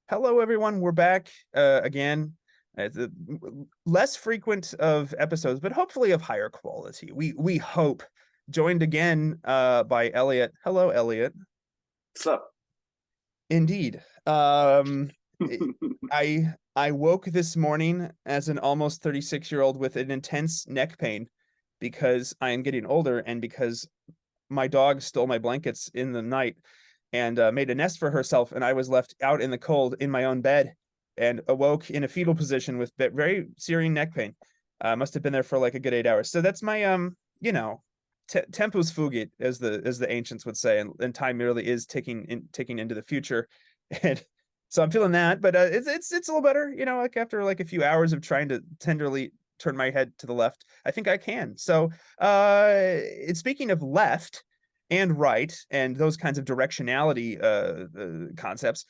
Hello, everyone. We're back again. It's less frequent of episodes, but hopefully of higher quality. We hope. Joined again by Elliott. Hello, Elliott. What's up? Indeed. I woke this morning as an almost 36-year-old with an intense neck pain because I am getting older and because my dog stole my blankets in the night and made a nest for herself, and I was left out in the cold in my own bed and awoke in a fetal position with very serious neck pain. Must have been there for like a good 8 hours. So that's my tempus fugit, as the ancients would say, and time merely is ticking into the future, and so I'm feeling that, but it's a little better, like after like a few hours of trying to tenderly turn my head to the left, I think I can. So, it's speaking of left and right and those kinds of directionality concepts.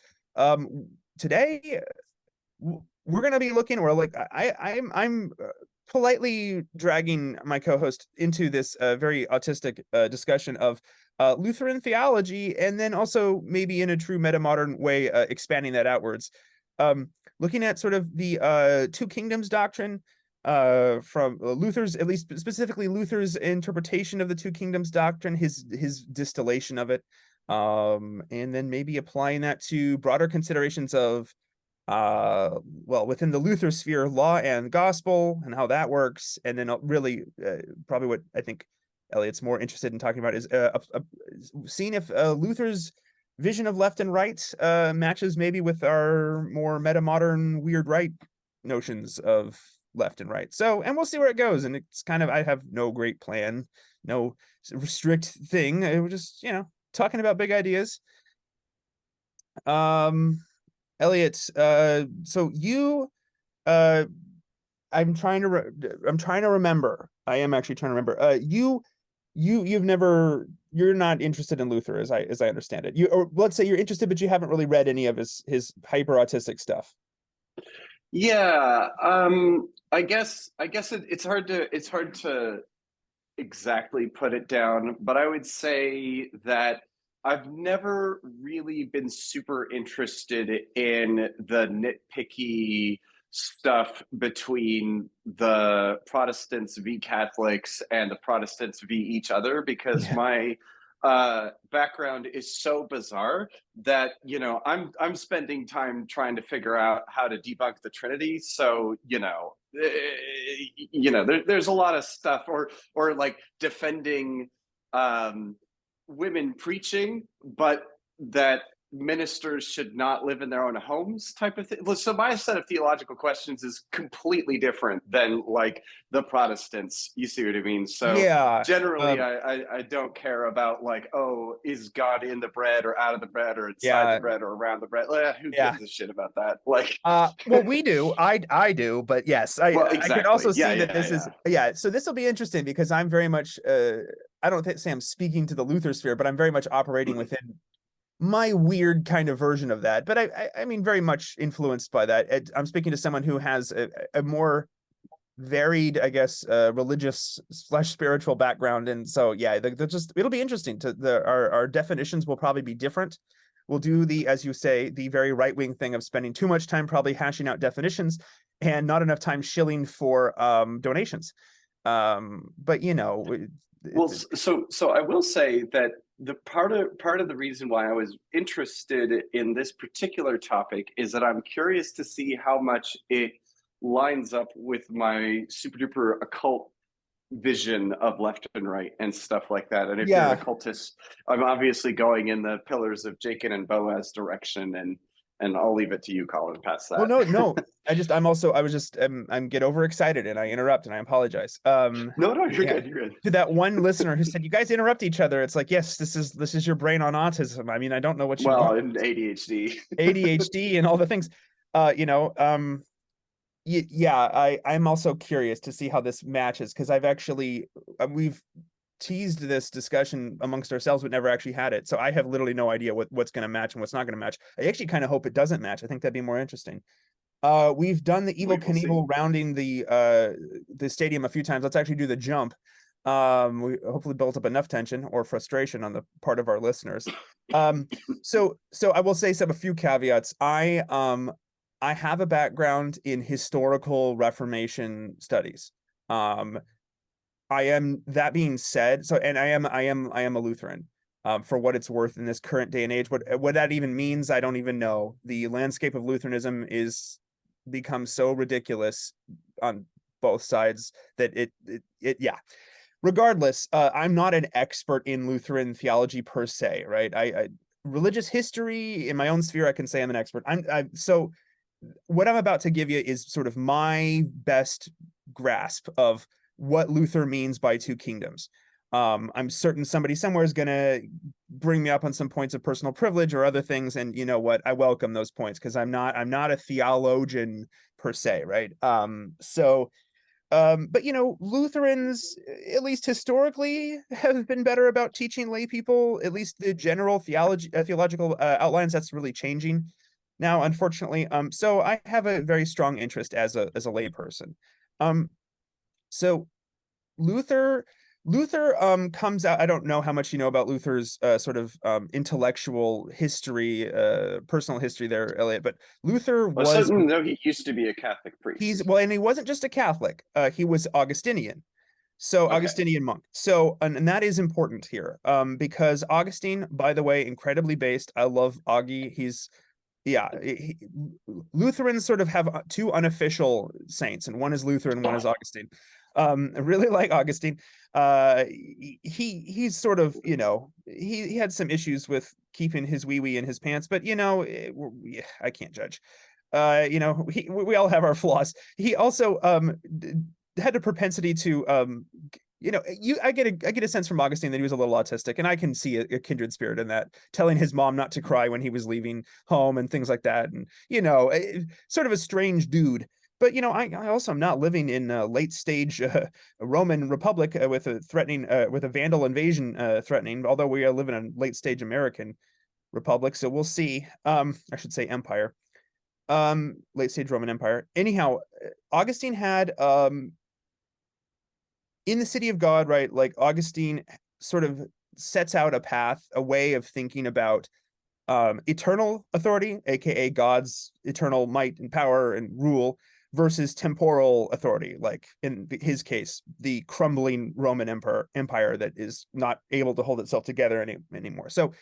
Today we're going to be looking, or like I'm politely dragging my co-host into this very autistic discussion of Lutheran theology, and then also maybe in a true meta-modern way expanding that outwards. Looking at sort of the two kingdoms doctrine from Luther's, at least specifically Luther's interpretation of the two kingdoms doctrine, his distillation of it, and then maybe applying that to broader considerations of well, within the Luther sphere, law and gospel and how that works, and then really probably what I think Elliott's more interested in talking about is seeing if Luther's vision of left and right matches maybe with our more meta-modern weird right notions of left and right. So, and we'll see where it goes. And it's kind of, I have no great plan, no strict thing. We're just, talking about big ideas. Elliott, so you, uh, I'm trying to remember. I am actually trying to remember. You're not interested in Luther, as I understand it. Or let's say you're interested, but you haven't really read any of his hyper autistic stuff. Yeah, it's hard to exactly put it down, but I would say that I've never really been super interested in the nitpicky stuff between the Protestants v Catholics and the Protestants v each other, because Yeah. my background is so bizarre that I'm spending time trying to figure out how to debunk the Trinity. So there's a lot of stuff, or like defending women preaching, but that ministers should not live in their own homes type of thing. So my set of theological questions is completely different than like the Protestants. You see what I mean? So Yeah. generally, I don't care about like, oh, is God in the bread or out of the bread or inside the Yeah. bread or around the bread? Who Yeah. gives a shit about that? Like, Well, we do. I do, but yes, well, I could exactly. also Yeah, see that yeah, this is, yeah. yeah. So this will be interesting because I'm very much I don't say I'm speaking to the Luther sphere, but I'm very much operating within my weird kind of version of that. But I mean, very much influenced by that. I'm speaking to someone who has a more varied, I guess, religious slash spiritual background, and so yeah, just it'll be interesting. Our definitions will probably be different. We'll do the, as you say, the very right wing thing of spending too much time probably hashing out definitions and not enough time shilling for donations. But Well, it, so I will say that the part of the reason why I was interested in this particular topic is that I'm curious to see how much it lines up with my super duper occult vision of left and right and stuff like that. And if you're an yeah. occultist, I'm obviously going in the pillars of Jachin and Boaz direction, and I'll leave it to you, Colin, past Well, that. no, no. I was just, I'm get overexcited and I interrupt and I apologize. No, no, you're Yeah. good. You're good. To that one listener who said, "You guys interrupt each other." It's like, yes, this is your brain on autism. I mean, I don't know what you Well, want. in ADHD. ADHD and all the things. Uh, you know, um, yeah, I'm also curious to see how this matches because I've actually we've teased this discussion amongst ourselves, but never actually had it. So I have literally no idea what's going to match and what's not going to match. I actually kind of hope it doesn't match. I think that'd be more interesting. We've done the Evil We will see. Knievel rounding the stadium a few times. Let's actually do the jump. We hopefully built up enough tension or frustration on the part of our listeners. Um, so I will say a few caveats. I have a background in historical Reformation studies. Um, I am that being said, so and I am a Lutheran. For what it's worth in this current day and age, what that even means, I don't even know. The landscape of Lutheranism is become so ridiculous on both sides that yeah. Regardless, I'm not an expert in Lutheran theology per se, right? I religious history in my own sphere, I can say I'm an expert. So what I'm about to give you is sort of my best grasp of what Luther means by two kingdoms. I'm certain somebody somewhere is going to bring me up on some points of personal privilege or other things, and you know what? I welcome those points because I'm not a theologian per se, right? But Lutherans, at least historically, have been better about teaching lay people, at least the general theological outlines. That's really changing now, unfortunately. So I have a very strong interest as a lay person. Um, so Luther Luther comes out. I don't know how much you know about Luther's sort of intellectual history, personal history there, Elliott, but Luther Well, was certainly, no, he used to be a Catholic he's priest. well, and he wasn't just a Catholic. He was Augustinian. So Okay. Augustinian monk. So and that is important here. Because Augustine, by the way, incredibly based. I love Augie. He's yeah, Lutherans sort of have two unofficial saints, and one is Luther and one is Augustine. I really like Augustine. He's sort of, he had some issues with keeping his wee wee in his pants, but I can't judge. We all have our flaws. He also had a propensity to I get a sense from Augustine that he was a little autistic, and I can see a kindred spirit in that, telling his mom not to cry when he was leaving home and things like that, and sort of a strange dude. But I also am not living in a late stage Roman Republic with a Vandal invasion threatening. Although we are living in a late stage American Republic, so we'll see. I should say Empire. Late stage Roman Empire. Anyhow, Augustine had in the city of God, right? Like Augustine sort of sets out a path, a way of thinking about eternal authority, aka God's eternal might and power and rule, versus temporal authority, like in his case, the crumbling Roman empire that is not able to hold itself together anymore. So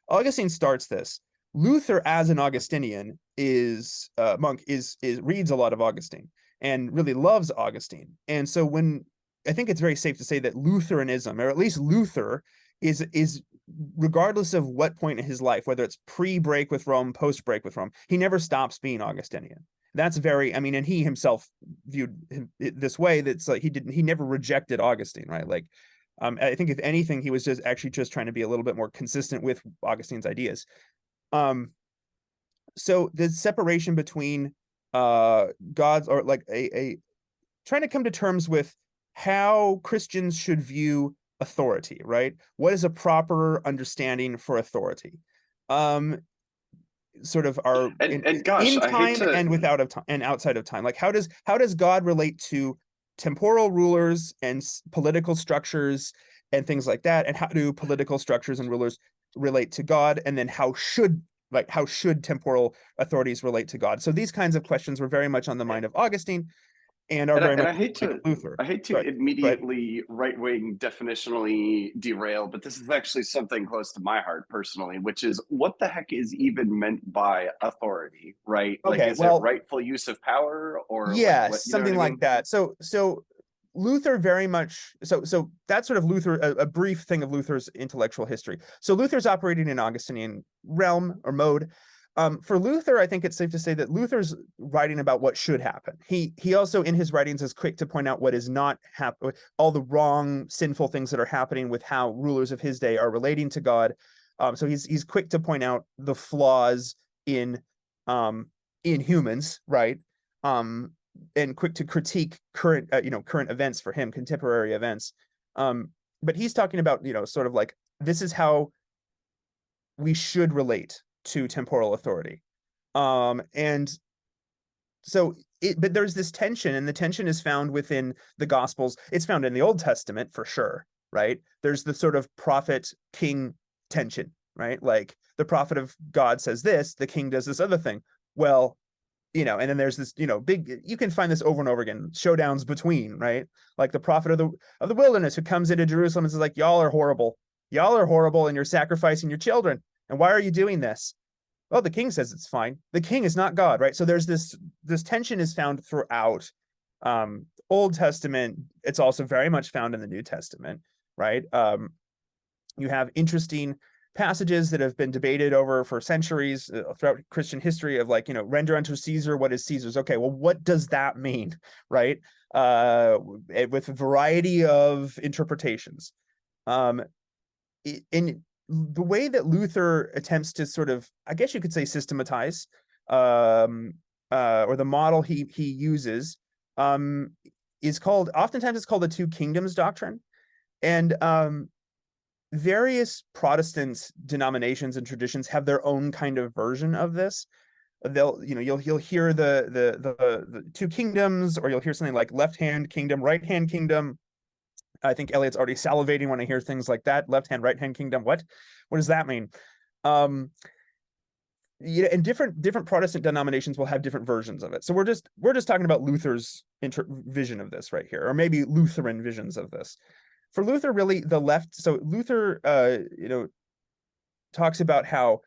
Augustine starts this. Luther, as an Augustinian, is monk, is reads a lot of Augustine and really loves Augustine. And so when I think it's very safe to say that Lutheranism, or at least Luther, is regardless of what point in his life, whether it's pre-break with Rome, post-break with Rome, he never stops being Augustinian. That's I mean, and he himself viewed it this way. That's like he never rejected Augustine, right? Like, I think if anything, he was just trying to be a little bit more consistent with Augustine's ideas. Um, so the separation between God's, or like a trying to come to terms with how Christians should view authority, right? What is a proper understanding for authority? Um, Sort of our And gosh, in I hate time to. and without of time and outside of time. Like how does God relate to temporal rulers and political structures and things like that? And how do political structures and rulers relate to God? And then how should temporal authorities relate to God? So these kinds of questions were very much on the mind of Augustine and are And I, very and much I on hate the mind to of Luther. I hate to But but immediately right wing definitionally derail, but this is actually something close to my heart personally, which is what the heck is even meant by authority, right? Like, okay, is it well, rightful use of power, or like what, yes, you know what something I like mean? that. So Luther very much so that's sort of Luther, a brief thing of Luther's intellectual history. So Luther's operating in Augustinian realm or mode. For Luther, I think it's safe to say that Luther's writing about what should happen. He also in his writings is quick to point out what is not happen, all the wrong, sinful things that are happening with how rulers of his day are relating to God. So he's quick to point out the flaws in um in humans, right? Um, and quick to critique current events for him, contemporary events. But he's talking about sort of like this is how we should relate to temporal authority. And so but there's this tension, and the tension is found within the Gospels. It's found in the Old Testament for sure, right? There's the sort of prophet king tension, right? Like the prophet of God says this, the king does this other thing. Well, and then there's this, big, you can find this over and over again, showdowns between, right? Like the prophet of the wilderness who comes into Jerusalem and says like, y'all are horrible. Y'all are horrible and you're sacrificing your children. And why are you doing this? Well, the king says it's fine. The king is not God, right? So there's this tension is found throughout Old Testament. It's also very much found in the New Testament, right? You have interesting passages that have been debated over for centuries throughout Christian history of like, render unto Caesar what is Caesar's. Okay, well, what does that mean, right? With a variety of interpretations. In the way that Luther attempts to sort of, I guess you could say, systematize, or the model he uses, is called, oftentimes it's called the two kingdoms doctrine. And various Protestant denominations and traditions have their own kind of version of this. You'll hear the two kingdoms, or you'll hear something like left hand kingdom, right hand kingdom. I think Elliott's already salivating when I hear things like that. Left hand, right hand kingdom. What does that mean? And different Protestant denominations will have different versions of it. So we're just talking about Luther's vision of this right here, or maybe Lutheran visions of this. For Luther, really the left. So Luther, talks about how,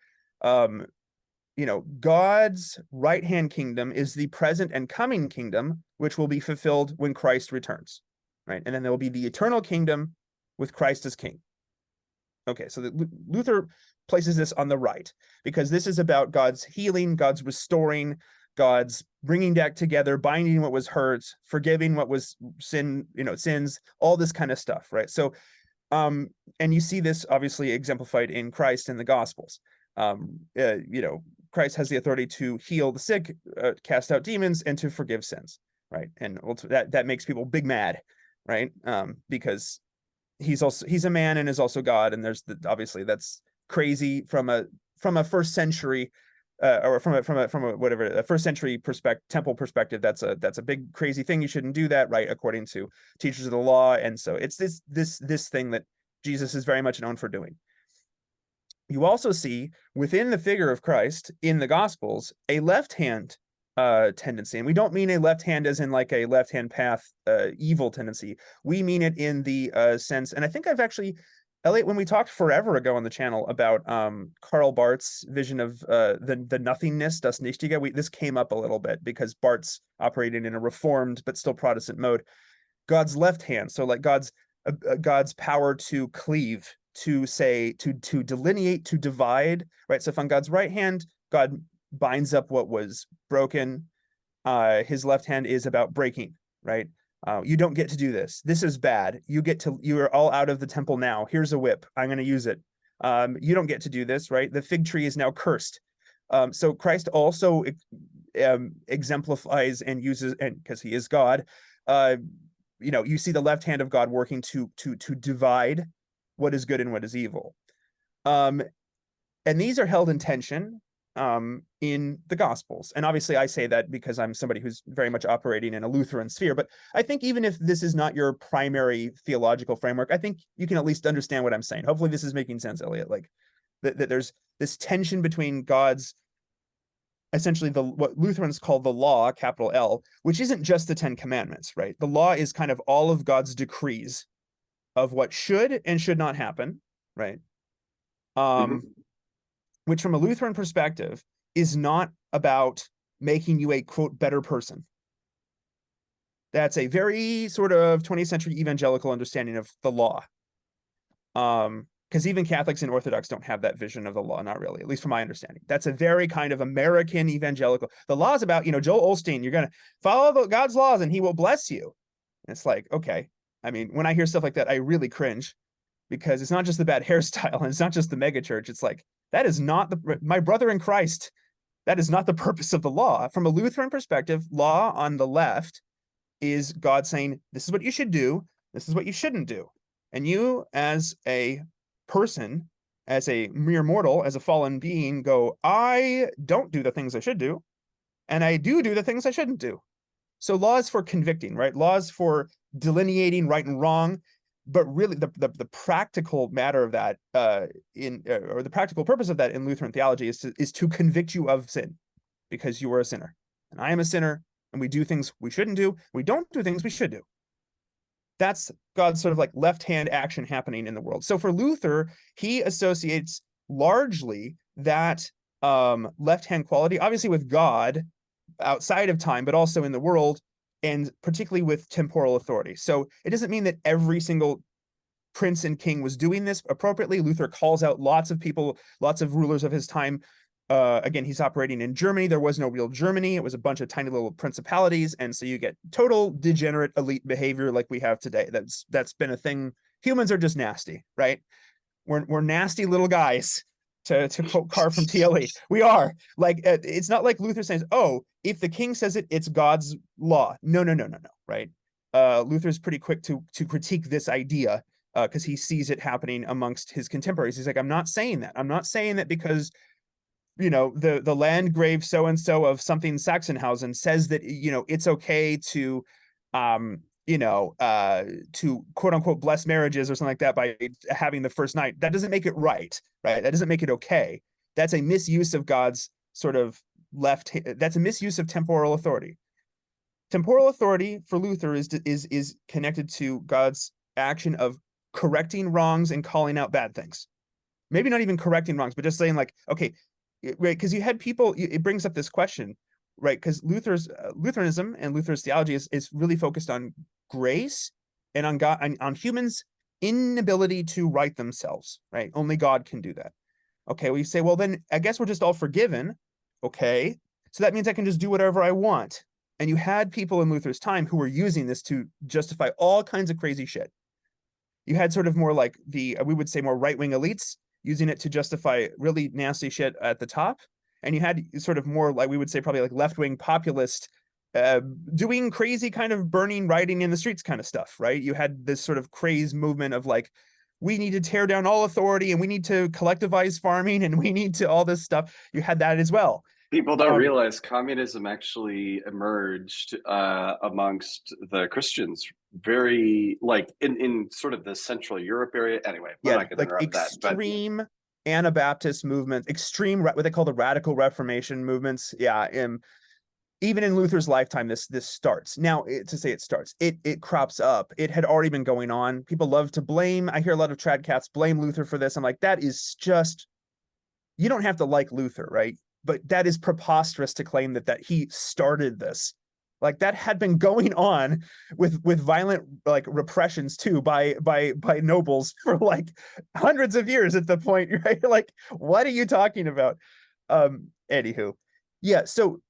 God's right hand kingdom is the present and coming kingdom, which will be fulfilled when Christ returns. Right. And then there will be the eternal kingdom with Christ as king. Okay, so Luther places this on the right because this is about God's healing, God's restoring, God's bringing back together, binding what was hurt, forgiving what was sins, all this kind of stuff, right? So, and you see this obviously exemplified in Christ in the Gospels. Christ has the authority to heal the sick, cast out demons, and to forgive sins, right? And that makes people big mad. Right, because he's a man and is also God, and there's obviously that's crazy from a first century, or from a first century temple perspective. That's a big crazy thing. You shouldn't do that, right? According to teachers of the law, and so it's this thing that Jesus is very much known for doing. You also see within the figure of Christ in the Gospels a left hand tendency, and we don't mean a left hand as in like a left hand path evil tendency. We mean it in the sense, and I think I've actually, Elliott, when we talked forever ago on the channel about Karl Barth's vision of the nothingness, das Nichtige, this came up a little bit because Barth's operating in a reformed but still Protestant mode. God's left hand, so like God's power to cleave, to say, to delineate, to divide, right? So if on God's right hand, God binds up what was broken. His left hand is about breaking, right? You don't get to do this. This is bad. You are all out of the temple now. Here's a whip. I'm going to use it. You don't get to do this, right? The fig tree is now cursed. So Christ also exemplifies and uses, and because he is God, you see the left hand of God working to divide what is good and what is evil. And these are held in tension in the Gospels. And obviously I say that because I'm somebody who's very much operating in a Lutheran sphere, but I think even if this is not your primary theological framework, I think you can at least understand what I'm saying. Hopefully this is making sense, Elliott, like that there's this tension between God's, essentially what Lutherans call the law, capital L, which isn't just the 10 Commandments, right? The law is kind of all of God's decrees of what should and should not happen, right? Which from a Lutheran perspective is not about making you a, quote, better person. That's a very sort of 20th century evangelical understanding of the law. Because even Catholics and Orthodox don't have that vision of the law, not really, at least from my understanding. That's a very kind of American evangelical. The law is about, Joel Osteen, you're going to follow God's laws and he will bless you. And it's like, okay. I mean, when I hear stuff like that, I really cringe because it's not just the bad hairstyle and it's not just the megachurch. It's like, that is not my brother in Christ. That is not the purpose of the law. From a Lutheran perspective, law on the left is God saying, this is what you should do. This is what you shouldn't do. And you as a person, as a mere mortal, as a fallen being, go, I don't do the things I should do. And I do the things I shouldn't do. So law is for convicting, right? Law is for delineating right and wrong, but really the practical matter of that or the practical purpose of that in Lutheran theology is to convict you of sin because you are a sinner. And I am a sinner, and we do things we shouldn't do. We don't do things we should do. That's God's sort of like left-hand action happening in the world. So for Luther, he associates largely that left-hand quality, obviously with God outside of time, but also in the world, and particularly with temporal authority. So it doesn't mean that every single prince and king was doing this appropriately. Luther calls out lots of people, lots of rulers of his time. Again, he's operating in Germany. There was no real Germany. It was a bunch of tiny little principalities. And so you get total degenerate elite behavior like we have today. That's been a thing. Humans are just nasty, right? We're nasty little guys, to quote Carr from TLE. We are. Like, it's not like Luther says, oh, if the king says it, it's God's law. No, right? Luther's pretty quick to critique this idea because he sees it happening amongst his contemporaries. He's like, I'm not saying that. I'm not saying that because the Landgrave so and so of something Sachsenhausen says that it's okay to to quote unquote bless marriages or something like that by having the first night. That doesn't make it right? That doesn't make it okay. That's a misuse of God's sort of that's a misuse of temporal authority. Temporal authority for Luther is connected to God's action of correcting wrongs and calling out bad things. Maybe not even correcting wrongs, but just saying like, okay, right? Because you had people, it brings up this question, right? Because Lutheranism and Luther's theology is really focused on grace and on God, on humans' inability to right themselves, right? Only God can do that. Okay, well, you say, well, then I guess we're just all forgiven. Okay, so that means I can just do whatever I want. And you had people in Luther's time who were using this to justify all kinds of crazy shit. You had sort of more like we would say more right-wing elites using it to justify really nasty shit at the top. And you had sort of more like we would say probably like left-wing populist doing crazy kind of burning, rioting in the streets kind of stuff, right? You had this sort of craze movement of like, we need to tear down all authority and we need to collectivize farming and we need to all this stuff. You had that as well. People don't realize communism actually emerged amongst the Christians very like in sort of the Central Europe area. Anyway, we're not going to interrupt that. But extreme Anabaptist movement, extreme what they call the radical Reformation movements. Yeah, even in Luther's lifetime, this starts. Now, to say it starts, it crops up. It had already been going on. People love to blame. I hear a lot of trad cats blame Luther for this. I'm like, that is just, you don't have to like Luther, right? But that is preposterous to claim that he started this. Like that had been going on with violent like repressions too by nobles for like hundreds of years at the point, right? Like, what are you talking about? Anywho, yeah. So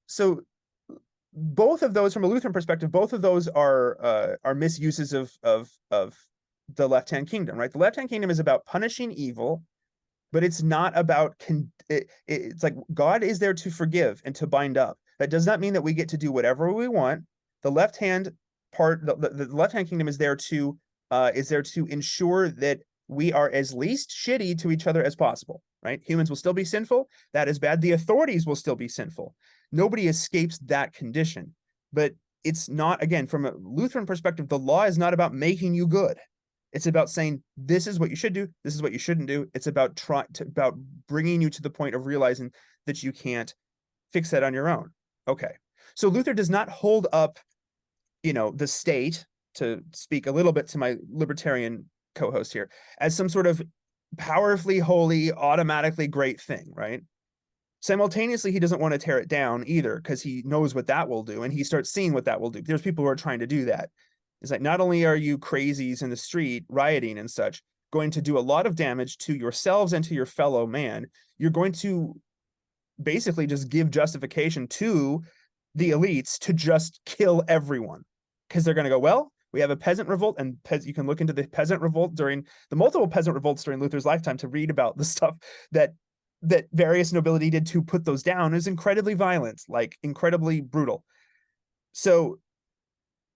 both of those, from a Lutheran perspective, both of those are misuses of the left-hand kingdom, right? The left-hand kingdom is about punishing evil, but it's not about it's like God is there to forgive and to bind up. That does not mean that we get to do whatever we want. The left-hand part, the left-hand kingdom is there to ensure that we are as least shitty to each other as possible, right? Humans will still be sinful. That is bad. The authorities will still be sinful. Nobody escapes that condition. But it's not, again, from a Lutheran perspective, the law is not about making you good. It's about saying, this is what you should do. This is what you shouldn't do. It's about about bringing you to the point of realizing that you can't fix that on your own. Okay. So Luther does not hold up, the state, to speak a little bit to my libertarian co-host here, as some sort of powerfully holy, automatically great thing, right? Simultaneously, he doesn't want to tear it down either because he knows what that will do. And he starts seeing what that will do. There's people who are trying to do that. It's like, not only are you crazies in the street rioting and such going to do a lot of damage to yourselves and to your fellow man, you're going to basically just give justification to the elites to just kill everyone because they're going to go, well, we have a peasant revolt, and you can look into the peasant revolt during the multiple peasant revolts during Luther's lifetime to read about the stuff that various nobility did to put those down. Is incredibly violent, like incredibly brutal. So,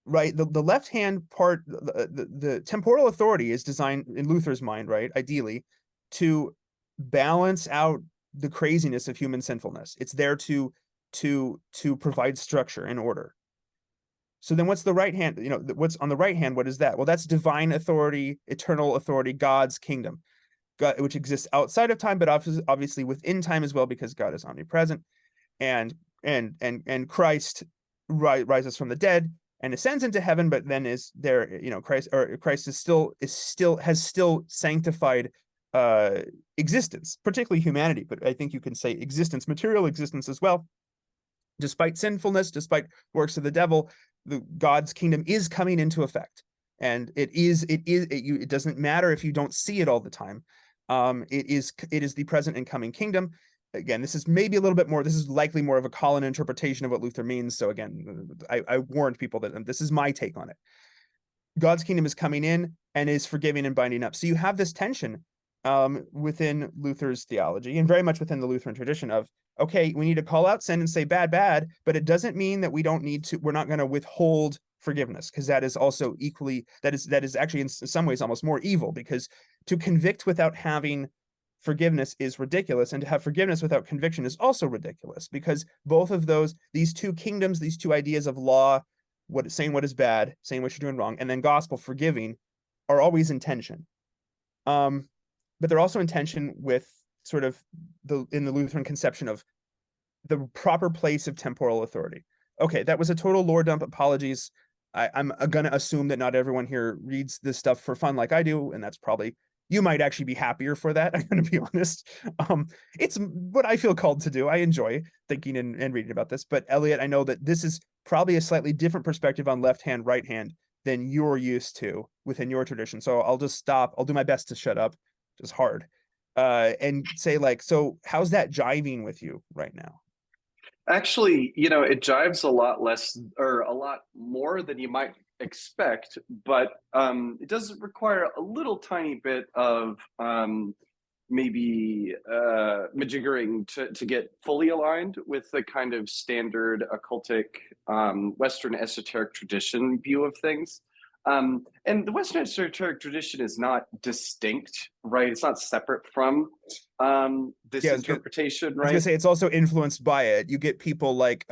right, the left hand part, the temporal authority is designed in Luther's mind, right, ideally, to balance out the craziness of human sinfulness. It's there to provide structure and order. So then what's the right hand? What's on the right hand? What is that? Well, that's divine authority, eternal authority, God's kingdom, God, which exists outside of time, but obviously within time as well, because God is omnipresent. And Christ rises from the dead and ascends into heaven, but then is there, Christ is still has still sanctified existence, particularly humanity, but I think you can say existence, material existence as well. Despite sinfulness, despite works of the devil, God's kingdom is coming into effect, and it doesn't matter if you don't see it all the time. It is the present and coming kingdom. Again, this is maybe a little bit more, this is likely more of a Colin interpretation of what Luther means. So again, I warned people that this is my take on it. God's kingdom is coming in and is forgiving and binding up. So you have this tension within Luther's theology, and very much within the Lutheran tradition, of, okay, we need to call out sin and say bad, bad, but it doesn't mean that we're not going to withhold forgiveness, because that is also equally, that is actually in some ways almost more evil, because to convict without having forgiveness is ridiculous, and to have forgiveness without conviction is also ridiculous, because both of these two kingdoms, these two ideas of law, saying what is bad, saying what you're doing wrong, and then gospel, forgiving, are always in tension. But they're also in tension with sort of in the Lutheran conception of the proper place of temporal authority. Okay, that was a total lore dump. Apologies. I'm going to assume that not everyone here reads this stuff for fun like I do, and that's probably, you might actually be happier for that. I'm going to be honest. It's what I feel called to do. I enjoy thinking and reading about this. But Elliott, I know that this is probably a slightly different perspective on left hand, right hand than you're used to within your tradition. So I'll just stop. I'll do my best to shut up, just hard, and say, like, so how's that jiving with you right now? Actually, it jives a lot less, or a lot more than you might expect, but it does require a little tiny bit of maybe majiggering to get fully aligned with the kind of standard occultic Western esoteric tradition view of things. And the Western esoteric tradition is not distinct, right? It's not separate from this interpretation, right? I was gonna say, it's also influenced by it. You get people like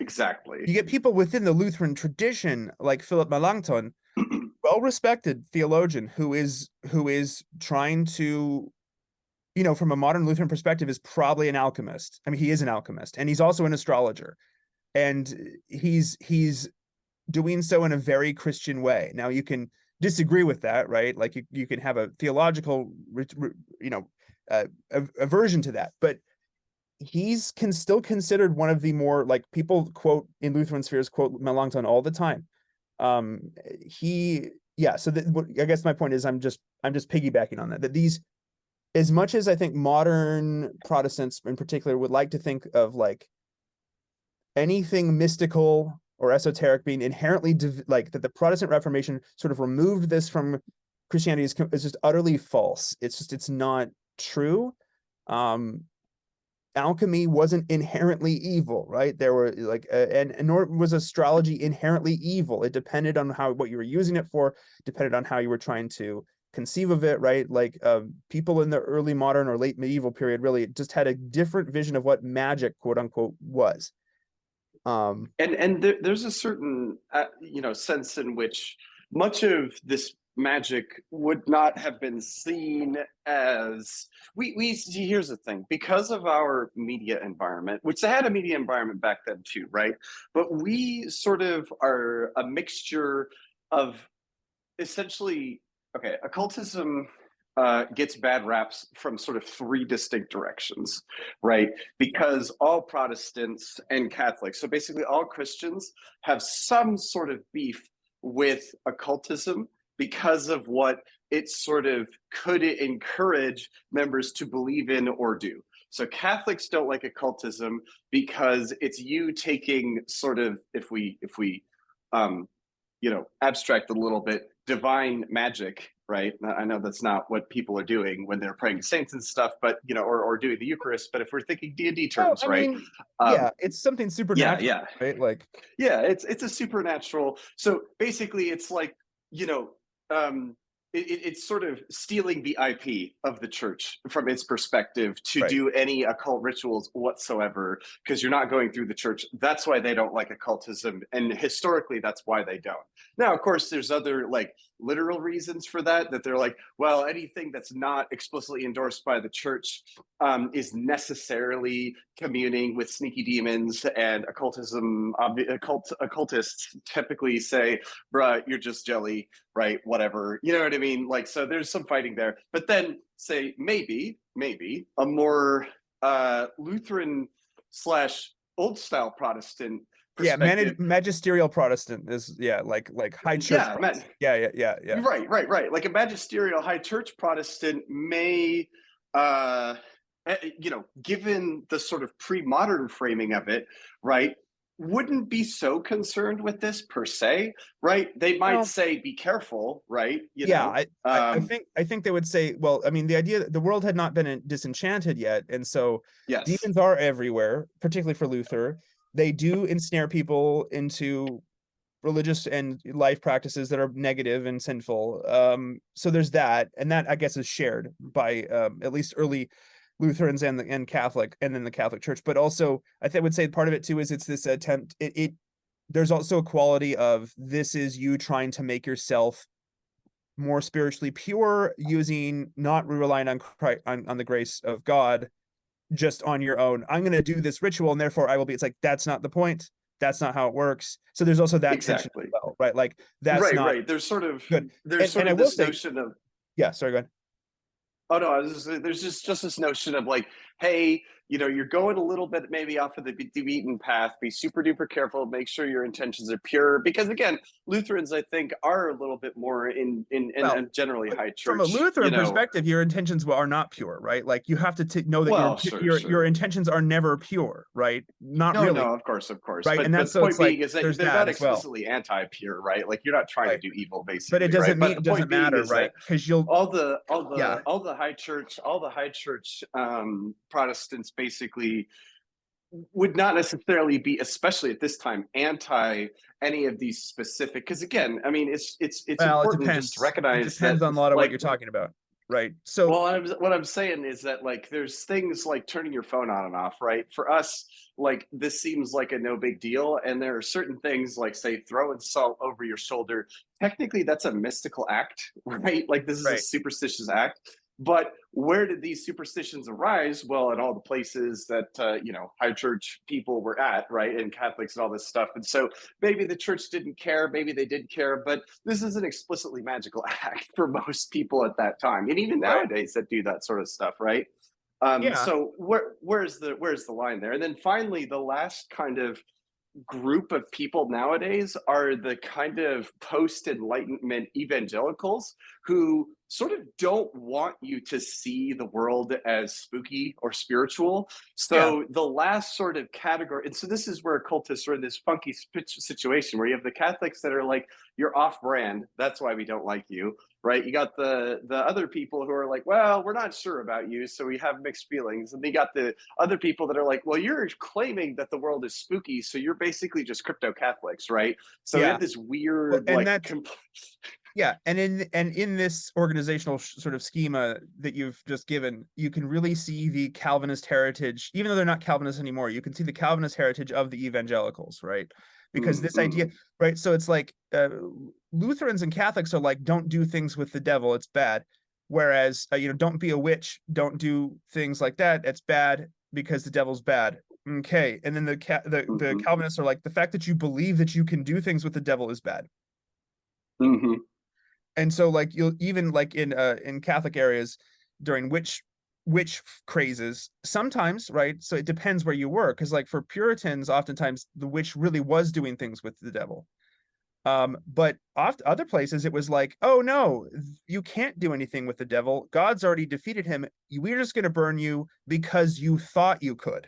exactly. You get people within the Lutheran tradition, like Philip Melanchthon, well-respected theologian, who is trying to, from a modern Lutheran perspective, is probably an alchemist. I mean, he is an alchemist, and he's also an astrologer, and he's doing so in a very Christian way. Now, you can disagree with that, right? Like you can have a theological, aversion to that, but he's still considered one of the more, like, people quote in Lutheran spheres, quote Melanchthon all the time. So I guess my point is, I'm just piggybacking on that these, as much as I think modern Protestants in particular would like to think of like anything mystical or esoteric being inherently like that, the Protestant Reformation sort of removed this from Christianity is just utterly false. It's not true. Alchemy wasn't inherently evil, right? There were like, and nor was astrology inherently evil. It depended on what you were using it for, depended on how you were trying to conceive of it, right? Like people in the early modern or late medieval period really just had a different vision of what magic, quote unquote, was. And there's a certain sense in which much of this magic would not have been seen as we see. Here's the thing, because of our media environment, which they had a media environment back then too, right? But we sort of are a mixture of essentially, okay, occultism gets bad raps from sort of three distinct directions, right? Because all Protestants and Catholics, so basically all Christians, have some sort of beef with occultism because of what it sort of could encourage members to believe in or do. So Catholics don't like occultism because it's you taking sort of, if we abstract a little bit, divine magic, right? I know that's not what people are doing when they're praying to saints and stuff, but or doing the Eucharist. But if we're thinking D&D terms, right? It's something supernatural, right? Like, yeah, it's a supernatural. So basically, it's like it's sort of stealing the IP of the church from its perspective to Right. do any occult rituals whatsoever, because you're not going through the church. That's why they don't like occultism, and historically, that's why they don't. Now, of course, there's other like literal reasons for that. That they're like, well, anything that's not explicitly endorsed by the church is necessarily communing with sneaky demons, and occultists typically say, "Bruh, you're just jelly." Right, whatever, you know what I mean? Like, so there's some fighting there, but then say maybe a more Lutheran slash old style Protestant Yeah, perspective. magisterial Protestant is, yeah, like high church Yeah, man. Protestant. Yeah. Right. Like a magisterial high church Protestant may, given the sort of pre-modern framing of it, right, wouldn't be so concerned with this per se, right? They might Well, say, "Be careful," right? yeah, I think they would say, well, I mean, the idea that the world had not been disenchanted yet, and so Yes, demons are everywhere, particularly for Luther. They do ensnare people into religious and life practices that are negative and sinful. So there's that, and that I guess is shared by at least early Lutherans and Catholic, and then the Catholic Church. But also, would say part of it too is it's this attempt. It there's also a quality of this is you trying to make yourself more spiritually pure, using not relying on on the grace of God just on your own. I'm going to do this ritual and therefore I will be. It's like that's not the point. That's not how it works. So there's also that tension as exactly. well, right? Like that's not Right. good. There's sort And I of will this say, notion of, yeah, sorry, go ahead. oh no, there's just this notion of like, hey, you're going a little bit maybe off of the beaten path. Be super duper careful. Make sure your intentions are pure, because again, Lutherans, I think, are a little bit more in Well, a generally but high from a church. Lutheran perspective, your intentions are not pure, right? Like you have to know that Well, sure, your sure. intentions are never pure, right? Not No, really, no, of course. right? And But that's the so it's point like being is that there's they're that not as well, explicitly anti-pure, right? Like you're not trying to right? do evil, But it basically, right? doesn't But mean the it point doesn't being matter, is that right? Because you'll, yeah, all the high church Protestants basically would not necessarily be, especially at this time, anti any of these specific. Because again, I mean, it's well, it important just to depends. It recognize that, depends on a lot of what like, you're talking about, right? So, well, what I'm saying is that like there's things like turning your phone on and off, right? For us, like this seems like a no big deal, and there are certain things like say throwing salt over your shoulder. Technically, that's a mystical act, right? Like this is a right. superstitious act. But where did these superstitions arise? Well, in all the places that high church people were at, right, and Catholics and all this stuff. And so maybe the church didn't care, maybe they did care, but this is an explicitly magical act for most people at that time, and even Right. nowadays that do that sort of stuff, right? Yeah. So where's the line there? And then finally, the last kind of group of people nowadays are the kind of post enlightenment evangelicals who sort of don't want you to see the world as spooky or spiritual. Yeah. So the last sort of category, and so this is where occultists are in this funky situation where you have the Catholics that are like, you're off brand, that's why we don't like you, right? You got the other people who are like, well, we're not sure about you, so we have mixed feelings. And they got the other people that are like, well, you're claiming that the world is spooky, so you're basically just crypto Catholics, right? So we Yeah. have this Well, weird and like that's, yeah, and in this organizational sort of schema that you've just given, you can really see the Calvinist heritage, even though they're not Calvinists anymore. You can see the Calvinist heritage of the evangelicals, right? Because this idea, right? So it's like Lutherans and Catholics are like, don't do things with the devil; it's bad. Whereas don't be a witch, don't do things like that; it's bad because the devil's bad. Okay, and then the Calvinists are like, the fact that you believe that you can do things with the devil is bad. And so like you'll even like in Catholic areas during witch crazes sometimes, right? So it depends where you were, because like for Puritans oftentimes the witch really was doing things with the devil. But other places it was like, oh no, you can't do anything with the devil, God's already defeated him, we're just going to burn you because you thought you could.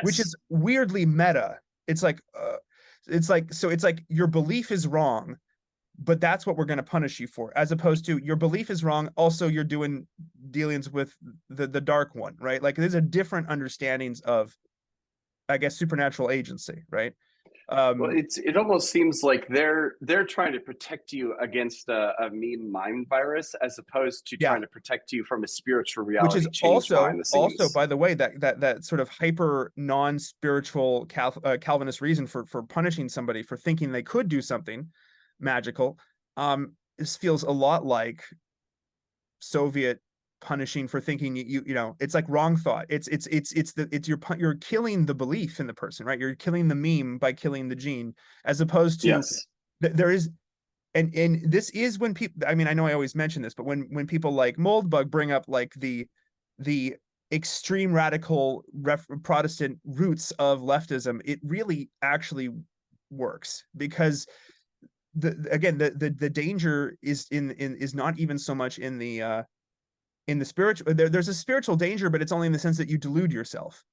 Which Yes. is weirdly meta. It's like your belief is wrong, but that's what we're going to punish you for, as opposed to your belief is wrong, also you're doing dealings with the dark one, right? Like there's a different understandings of, I guess, supernatural agency, right? Well, Um, it almost seems like they're trying to protect you against a mean mind virus as opposed to yeah, trying to protect you from a spiritual which is reality change behind also the also scenes. by the way that sort of hyper non-spiritual Calvinist reason for punishing somebody for thinking they could do something magical. This feels a lot like Soviet punishing for thinking you know, it's like wrong thought. It's you're killing the belief in the person, right? You're killing the meme by killing the gene, as opposed to Yes. there is. And this is when people, I mean, I know I always mention this, but when people like Moldbug bring up like the extreme radical Protestant roots of leftism, it really actually works because the danger is in is not even so much in the spiritual. There's a spiritual danger, but it's only in the sense that you delude yourself.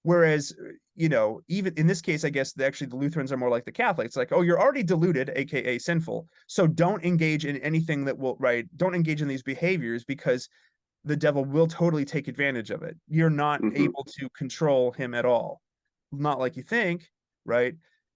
Whereas, you know, even in this case, I guess actually the Lutherans are more like the Catholics. It's like, oh, you're already deluded, aka sinful. So don't engage in anything that will, right? Don't engage in these behaviors because the devil will totally take advantage of it. You're not Hmm. able to control him at all. Not like you think, right?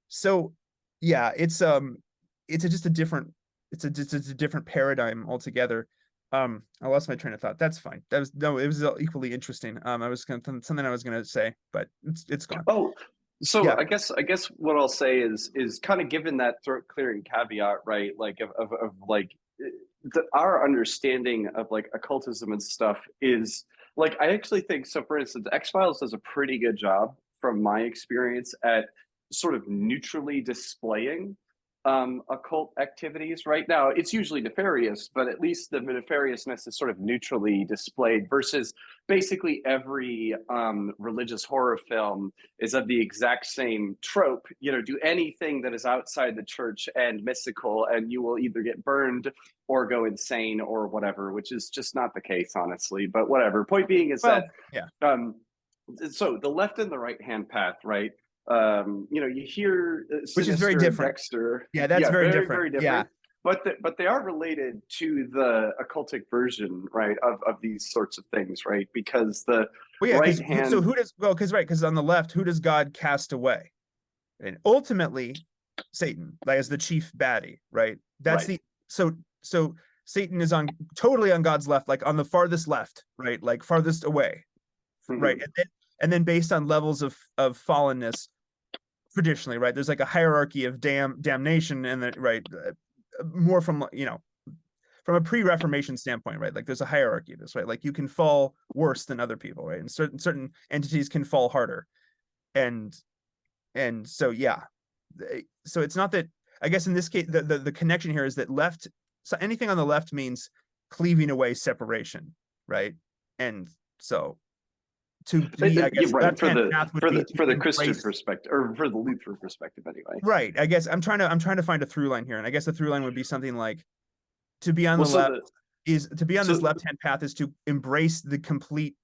So yeah, it's just a different it's a different paradigm altogether. I lost my train of thought. That's fine. That was no, it was equally interesting. I was gonna something I was gonna say, but it's gone. Oh, so Yeah, I guess what I'll say is kind of given that throat clearing caveat, right? Like of like our understanding of like occultism and stuff is like I actually think so. For instance, X Files does a pretty good job, from my experience, at sort of neutrally displaying occult activities. Right now, it's usually nefarious, but at least the nefariousness is sort of neutrally displayed versus basically every religious horror film is of the exact same trope. You know, do anything that is outside the church and mystical, and you will either get burned or go insane or whatever, which is just not the case, honestly. But whatever. Point being is that well, yeah, um, so the left and the right hand path, right? You know, you hear which is very Sinister and different. Dexter, Yeah, that's yeah, very very different. very Yeah. different, but they are related to the occultic version, right, of these sorts of things, right? Because the Well, yeah, right because so hand, who does well, because right, because on the left, who does God cast away? And ultimately, Satan, like as the chief baddie, right? That's right? the so Satan is on totally on God's left, like on the farthest left, right? Like farthest away, right? Mm-hmm. And then based on levels of fallenness, traditionally, right? There's like a hierarchy of damnation, and then right, more from you know from a pre-Reformation standpoint, right? Like there's a hierarchy of this, right? Like you can fall worse than other people, right? And certain entities can fall harder, and so yeah, so it's not that I guess in this case the connection here is that left, so anything on the left means cleaving away separation, right? And so to be, I Yeah, guess, right, left hand path would be to for the Christian embrace. perspective, or for the Lutheran perspective anyway. Right, I guess I'm trying to find a through line here, and I guess the through line would be something like to be on Well, the left is to be on this so left hand path is to embrace the complete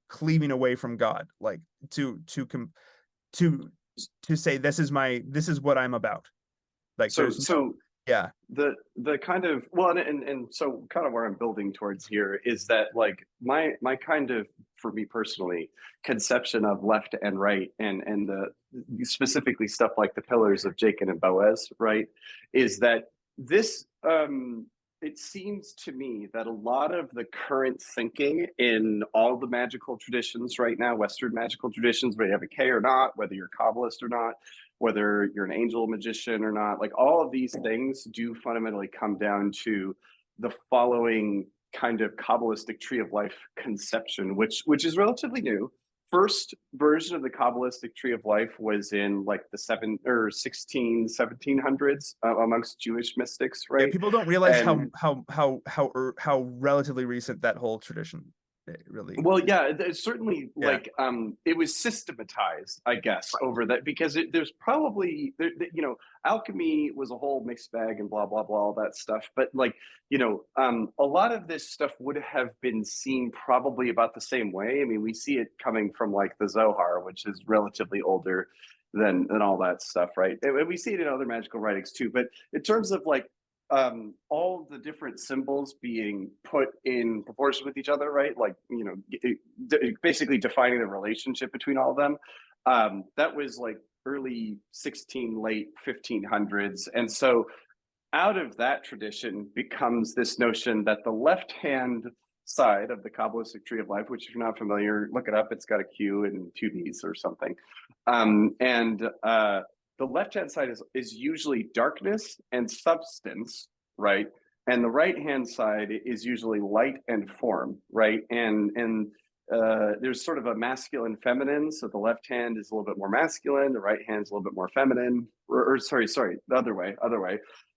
cleaving away from God, like to to to say this is what I'm about. Like so there's no, so yeah. the kind of, well, and so kind of where I'm building towards here is that like my kind of, for me personally, conception of left and right, and the specifically stuff like the pillars of Jacob and Boaz, right, is that this it seems to me that a lot of the current thinking in all the magical traditions right now, Western magical traditions, whether you have a K or not, whether you're a Kabbalist or not, whether you're an angel magician or not, like all of these things do fundamentally come down to the following kind of Kabbalistic tree of life conception, which is relatively new. First version of the Kabbalistic tree of life was in like the 1700s amongst Jewish mystics, Yeah, right? people don't realize And how relatively recent that whole tradition really. well, yeah, there's certainly Yeah, like it was systematized, I guess, right. over that, because there's probably you know, alchemy was a whole mixed bag and blah blah blah, all that stuff. But like, you know, a lot of this stuff would have been seen probably about the same way. I mean, we see it coming from like the Zohar, which is relatively older than all that stuff, right? And we see it in other magical writings too. But in terms of like all the different symbols being put in proportion with each other, right? Like, you know, basically defining the relationship between all of them. That was like early 16, late 1500s. And so out of that tradition becomes this notion that the left hand side of the Kabbalistic tree of life, which if you're not familiar, look it up. It's got a Q and two B's or something. The left hand side is usually darkness and substance, right? And the right hand side is usually light and form, right? And there's sort of a masculine feminine. So the left hand is a little bit more masculine, the right hand is a little bit more feminine, or sorry, the other way.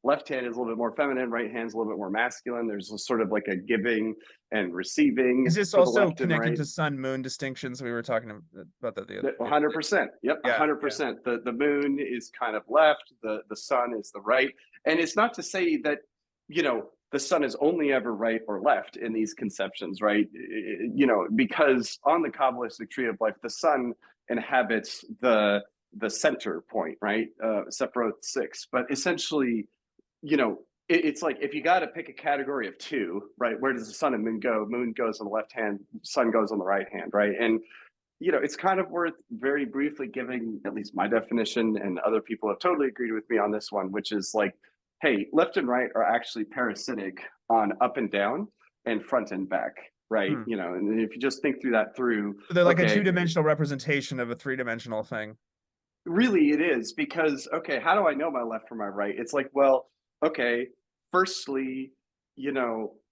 Left hand is a little bit more feminine, right hand is a little bit more masculine. There's a sort of like a giving and receiving. Is this for the also left and connected right. to sun moon distinctions? We were talking about that the other 100%. Yep, Yeah, 100%. The moon is kind of left, the sun is the right. And it's not to say that, the sun is only ever right or left in these conceptions, right? Because on the Kabbalistic tree of life, the sun inhabits the center point, right? Sephiroth 6. But essentially, it's like if you got to pick a category of two, right? Where does the sun and moon go? Moon goes on the left hand, sun goes on the right hand, right? And it's kind of worth very briefly giving at least my definition, and other people have totally agreed with me on this one, which is like, hey, left and right are actually parasitic on up and down and front and back, right? And if you just think through that So they're like a okay, two-dimensional representation of a three-dimensional thing. really it is, because okay, how do I know my left from my right? It's like, well, okay, firstly,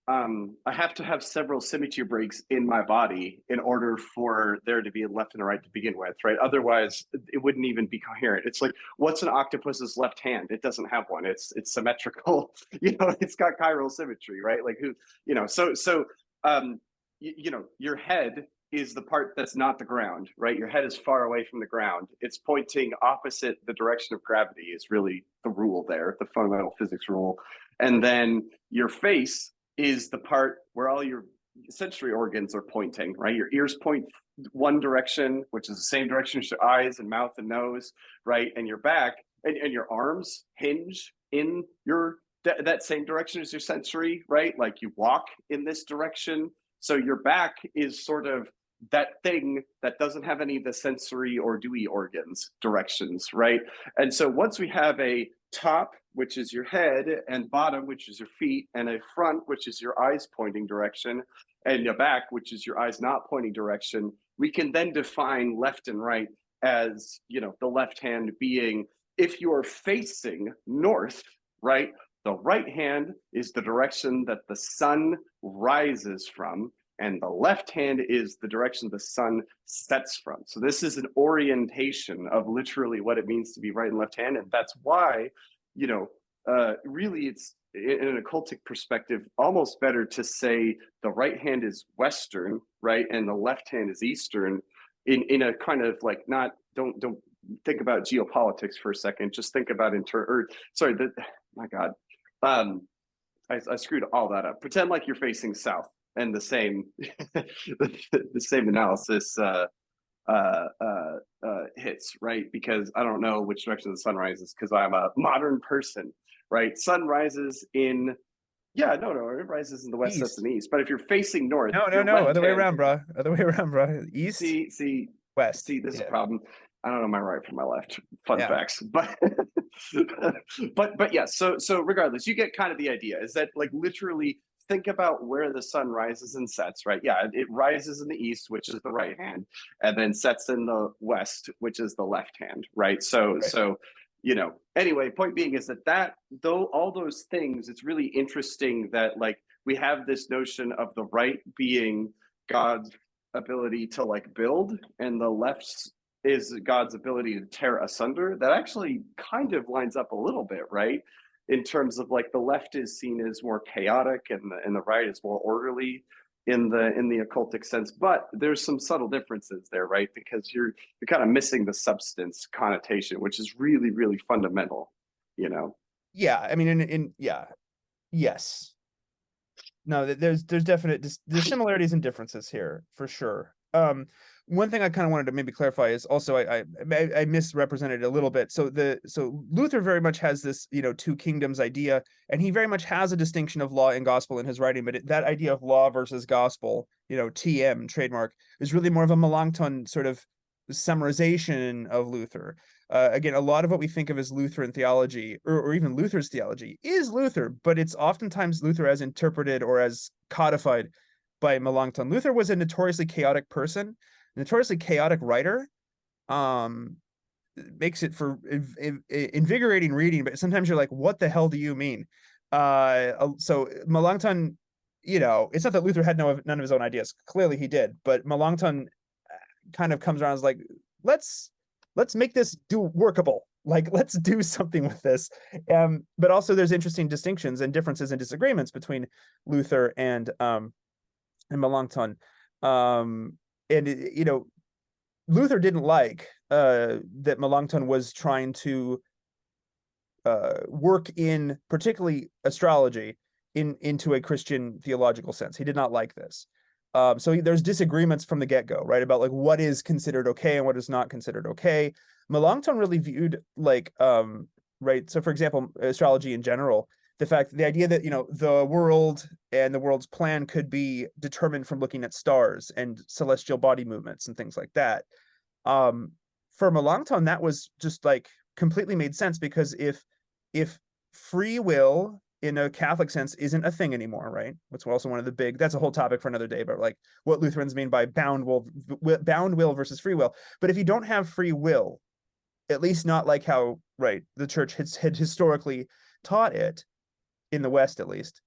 I have to have several symmetry breaks in my body in order for there to be a left and a right to begin with, right? Otherwise, it wouldn't even be coherent. It's like, what's an octopus's left hand? It doesn't have one. It's symmetrical. It's got chiral symmetry, right? Like your head is the part that's not the ground, right? Your head is far away from the ground. It's pointing opposite the direction of gravity is really the rule there, the fundamental physics rule. And then your face is the part where all your sensory organs are pointing, right? Your ears point one direction, which is the same direction as your eyes and mouth and nose, right? And your back and your arms hinge in that same direction as your sensory, right? Like you walk in this direction. So your back is sort of that thing that doesn't have any of the sensory or dewy organs directions, right? And so once we have a top, which is your head, and bottom, which is your feet, and a front, which is your eyes pointing direction, and your back, which is your eyes not pointing direction, we can then define left and right as, the left hand being, if you are facing north, right, the right hand is the direction that the sun rises from, and the left hand is the direction the sun sets from. So this is an orientation of literally what it means to be right and left hand. And that's why, really it's, in an occultic perspective, almost better to say the right hand is Western, right? And the left hand is Eastern, in a kind of like, don't think about geopolitics for a second. Just think about my God. I screwed all that up. Pretend like you're facing south, and the same the same analysis hits, right? Because I don't know which direction the sun rises, because I'm a modern person, right? Sun rises in it rises in the west, East. that's in the east. But if you're facing north, No, other way around, bro. Other way around, bro. East, west. this is a problem. I don't know my right from my left. Fun facts, but yeah. So regardless, you get kind of the idea. Is that like literally think about where the sun rises and sets, right? Yeah, it rises in the east, which is the right hand, and then sets in the west, which is the left hand, right? So anyway, point being is that though all those things, it's really interesting that like we have this notion of the right being God's ability to like build, and the left is God's ability to tear asunder. That actually kind of lines up a little bit, right? In terms of like the left is seen as more chaotic, and the right is more orderly in the occultic sense. But there's some subtle differences there, right? Because you're kind of missing the substance connotation, which is really, really fundamental, Yeah, I mean, yes. No, there's definite there's similarities and differences here for sure. One thing I kind of wanted to maybe clarify is also I misrepresented a little bit. So Luther very much has this two kingdoms idea, and he very much has a distinction of law and gospel in his writing. But that idea of law versus gospel, TM trademark, is really more of a Melanchthon sort of summarization of Luther. Again, a lot of what we think of as Lutheran theology, or even Luther's theology, is Luther, but it's oftentimes Luther as interpreted or as codified by Melanchthon. Luther was a notoriously chaotic person, notoriously chaotic writer. Makes it for invigorating reading, but sometimes you're like, what the hell do you mean? So Melanchthon, it's not that Luther had none of his own ideas. Clearly he did, but Melanchthon kind of comes around as like, let's make this workable. Like, let's do something with this. But also there's interesting distinctions and differences and disagreements between Luther and Melanchthon. Luther didn't like that Melanchthon was trying to work in particularly astrology into a Christian theological sense. He did not like this. So there's disagreements from the get-go, right, about like what is considered okay and what is not considered okay. Melanchthon really viewed like right. So for example, astrology in general, the idea that the world and the world's plan could be determined from looking at stars and celestial body movements and things like that. For Melanchthon, that was just like completely made sense, because if free will in a Catholic sense isn't a thing anymore, right? Which was also one of the that's a whole topic for another day, but like what Lutherans mean by bound will versus free will. But if you don't have free will, at least not like how, right, the church had historically taught it, in the West at least,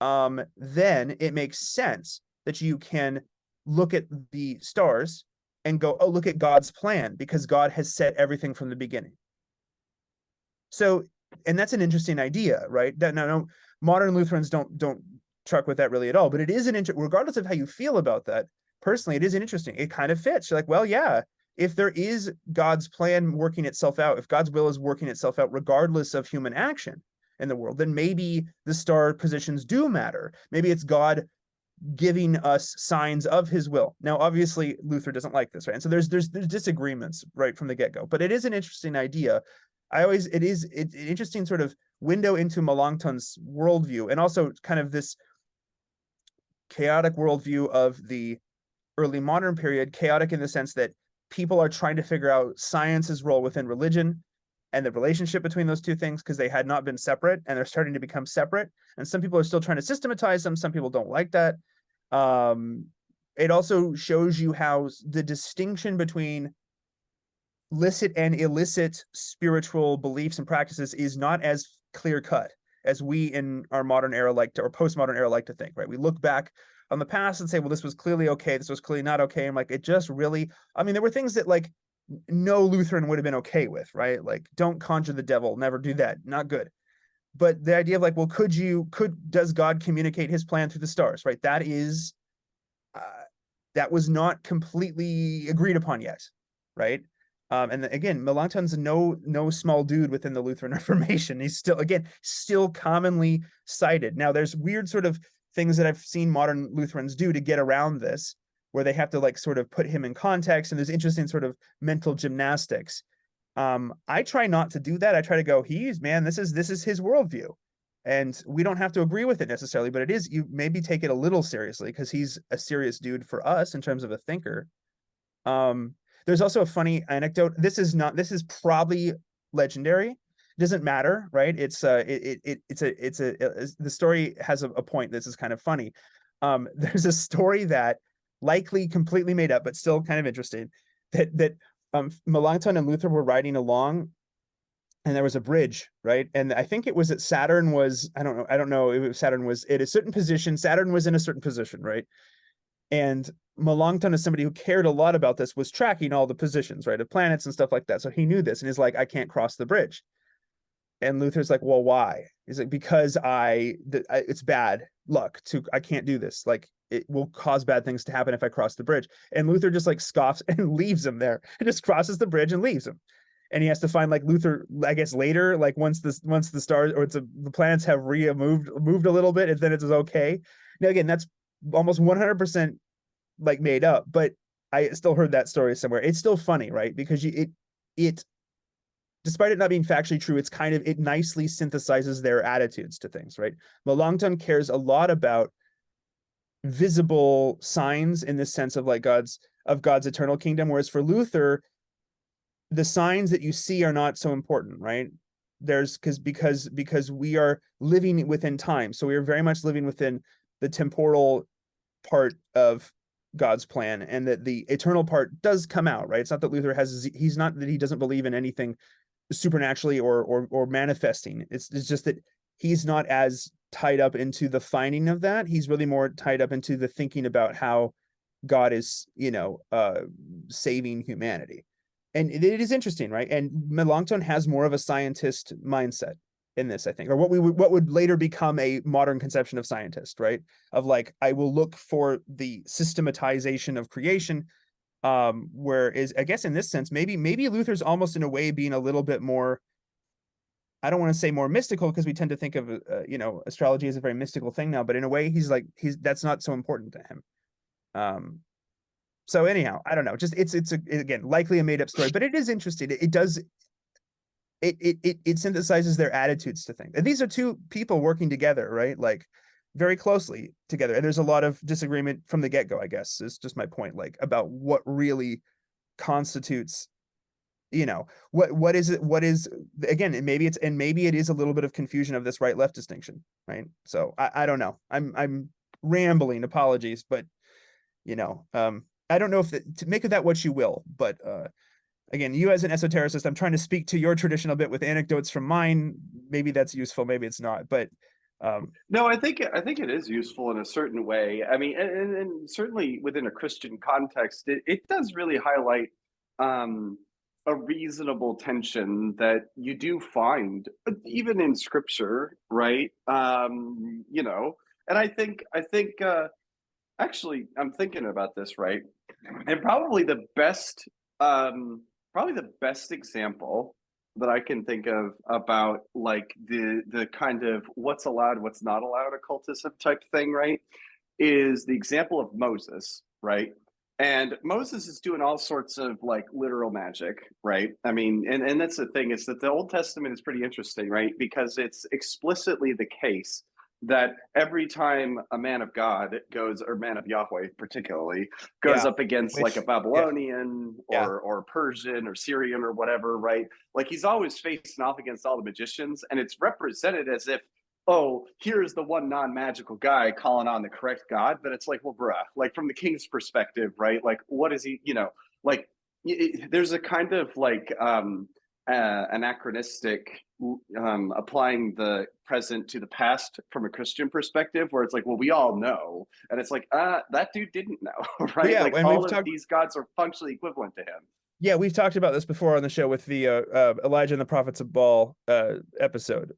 then it makes sense that you can look at the stars and go, oh, look at God's plan, because God has set everything from the beginning. So, and that's an interesting idea, right? That no, modern Lutherans don't truck with that really at all, but it is regardless of how you feel about that, personally, it is interesting. It kind of fits. You're like, well, yeah, if there is God's plan working itself out, if God's will is working itself out regardless of human action in the world, then maybe the star positions do matter. Maybe it's God giving us signs of his will. Now, obviously, Luther doesn't like this, right? And so there's disagreements right from the get-go, but it is an interesting idea. It's an interesting sort of window into Melanchthon's worldview, and also kind of this chaotic worldview of the early modern period, chaotic in the sense that people are trying to figure out science's role within religion and the relationship between those two things, because they had not been separate and they're starting to become separate. And some people are still trying to systematize them. Some people don't like that. It also shows you how the distinction between licit and illicit spiritual beliefs and practices is not as clear cut as we in our modern era or postmodern era like to think, right? We look back on the past and say, well, this was clearly okay, this was clearly not okay. And like, it just really, I mean, there were things that like no Lutheran would have been okay with, right? Like, don't conjure the devil, never do that, not good. But the idea of like, well, does God communicate his plan through the stars, right? That was not completely agreed upon yet, right? And again, Melanchthon's no small dude within the Lutheran Reformation. He's still commonly cited. Now, there's weird sort of things that I've seen modern Lutherans do to get around this, where they have to like sort of put him in context, and there's interesting sort of mental gymnastics. I try not to do that. I try to go, this is his worldview, and we don't have to agree with it necessarily, but you maybe take it a little seriously, because he's a serious dude for us in terms of a thinker. There's also a funny anecdote. This is probably legendary. It doesn't matter, right? The story has a point. This is kind of funny. There's a story that likely completely made up, but still kind of interesting, that Melanchthon and Luther were riding along, and there was a bridge, right? And I think it was that Saturn was, I don't know if Saturn was at a certain position. Saturn was in a certain position, right? And Melanchthon, as somebody who cared a lot about this, was tracking all the positions, right, of planets and stuff like that. So he knew this, and he's like, I can't cross the bridge. And Luther's like, well, why? He's like, because it's bad luck I can't do this. Like, it will cause bad things to happen if I cross the bridge. And Luther just like scoffs and leaves him there, and just crosses the bridge and leaves him. And he has to find like Luther, I guess later, like once the stars or the planets have moved a little bit, and then it's okay. Now again, that's almost 100% like made up, but I still heard that story somewhere. It's still funny, right? Because it despite it not being factually true, it nicely synthesizes their attitudes to things, right? Melanchthon cares a lot about visible signs, in the sense of like God's of God's eternal kingdom. Whereas for Luther, the signs that you see are not so important, right? There's because we are living within time. So we are very much living within the temporal part of God's plan, and that the eternal part does come out, right? It's not that Luther he's not that he doesn't believe in anything supernaturally or manifesting. It's just that he's not as tied up into the finding of that. He's really more tied up into the thinking about how God is, saving humanity. And it is interesting, right? And Melanchthon has more of a scientist mindset in this, I think, or what would later become a modern conception of scientist, right? Of like, I will look for the systematization of creation. Whereas I guess in this sense, maybe Luther's almost in a way being a little bit more, I don't want to say more mystical, because we tend to think of astrology as a very mystical thing now, but in a way he's that's not so important to him. So anyhow, I don't know. Just again, likely a made up story, but it is interesting. It does it synthesizes their attitudes to things. And these are two people working together, right? Like very closely together. And there's a lot of disagreement from the get-go, I guess, is just my point, like about what really constitutes, what is it, what is, again, and maybe it is a little bit of confusion of this right left distinction, right? So I don't know. I'm rambling, apologies, but I don't know if to make of that what you will, but again, you as an esotericist, I'm trying to speak to your traditional bit with anecdotes from mine. Maybe that's useful, maybe it's not, but No, I think it is useful in a certain way. I mean, and certainly within a Christian context, it does really highlight um, a reasonable tension that you do find even in Scripture, right? And I think actually, I'm thinking about this, right? And probably the best example that I can think of about like the kind of what's allowed, what's not allowed occultism type thing, right? Is the example of Moses, right? And Moses is doing all sorts of like literal magic, right? I mean, and that's the thing, is that the Old Testament is pretty interesting, right? Because it's explicitly the case that every time a man of God goes, or man of Yahweh particularly, goes yeah, up against like a which yeah, Babylonian yeah, or Persian or Syrian or whatever, right? Like he's always facing off against all the magicians, and it's represented as if, oh, here's the one non-magical guy calling on the correct God. But it's like, well, bruh, like from the king's perspective, right? Like, what is he, like there's a kind of like anachronistic applying the present to the past from a Christian perspective, where it's like, well, we all know, and it's like, that dude didn't know, well, right? yeah, Like and all of these gods are functionally equivalent to him. we've talked about this before on the show with the Elijah and the Prophets of Baal episode.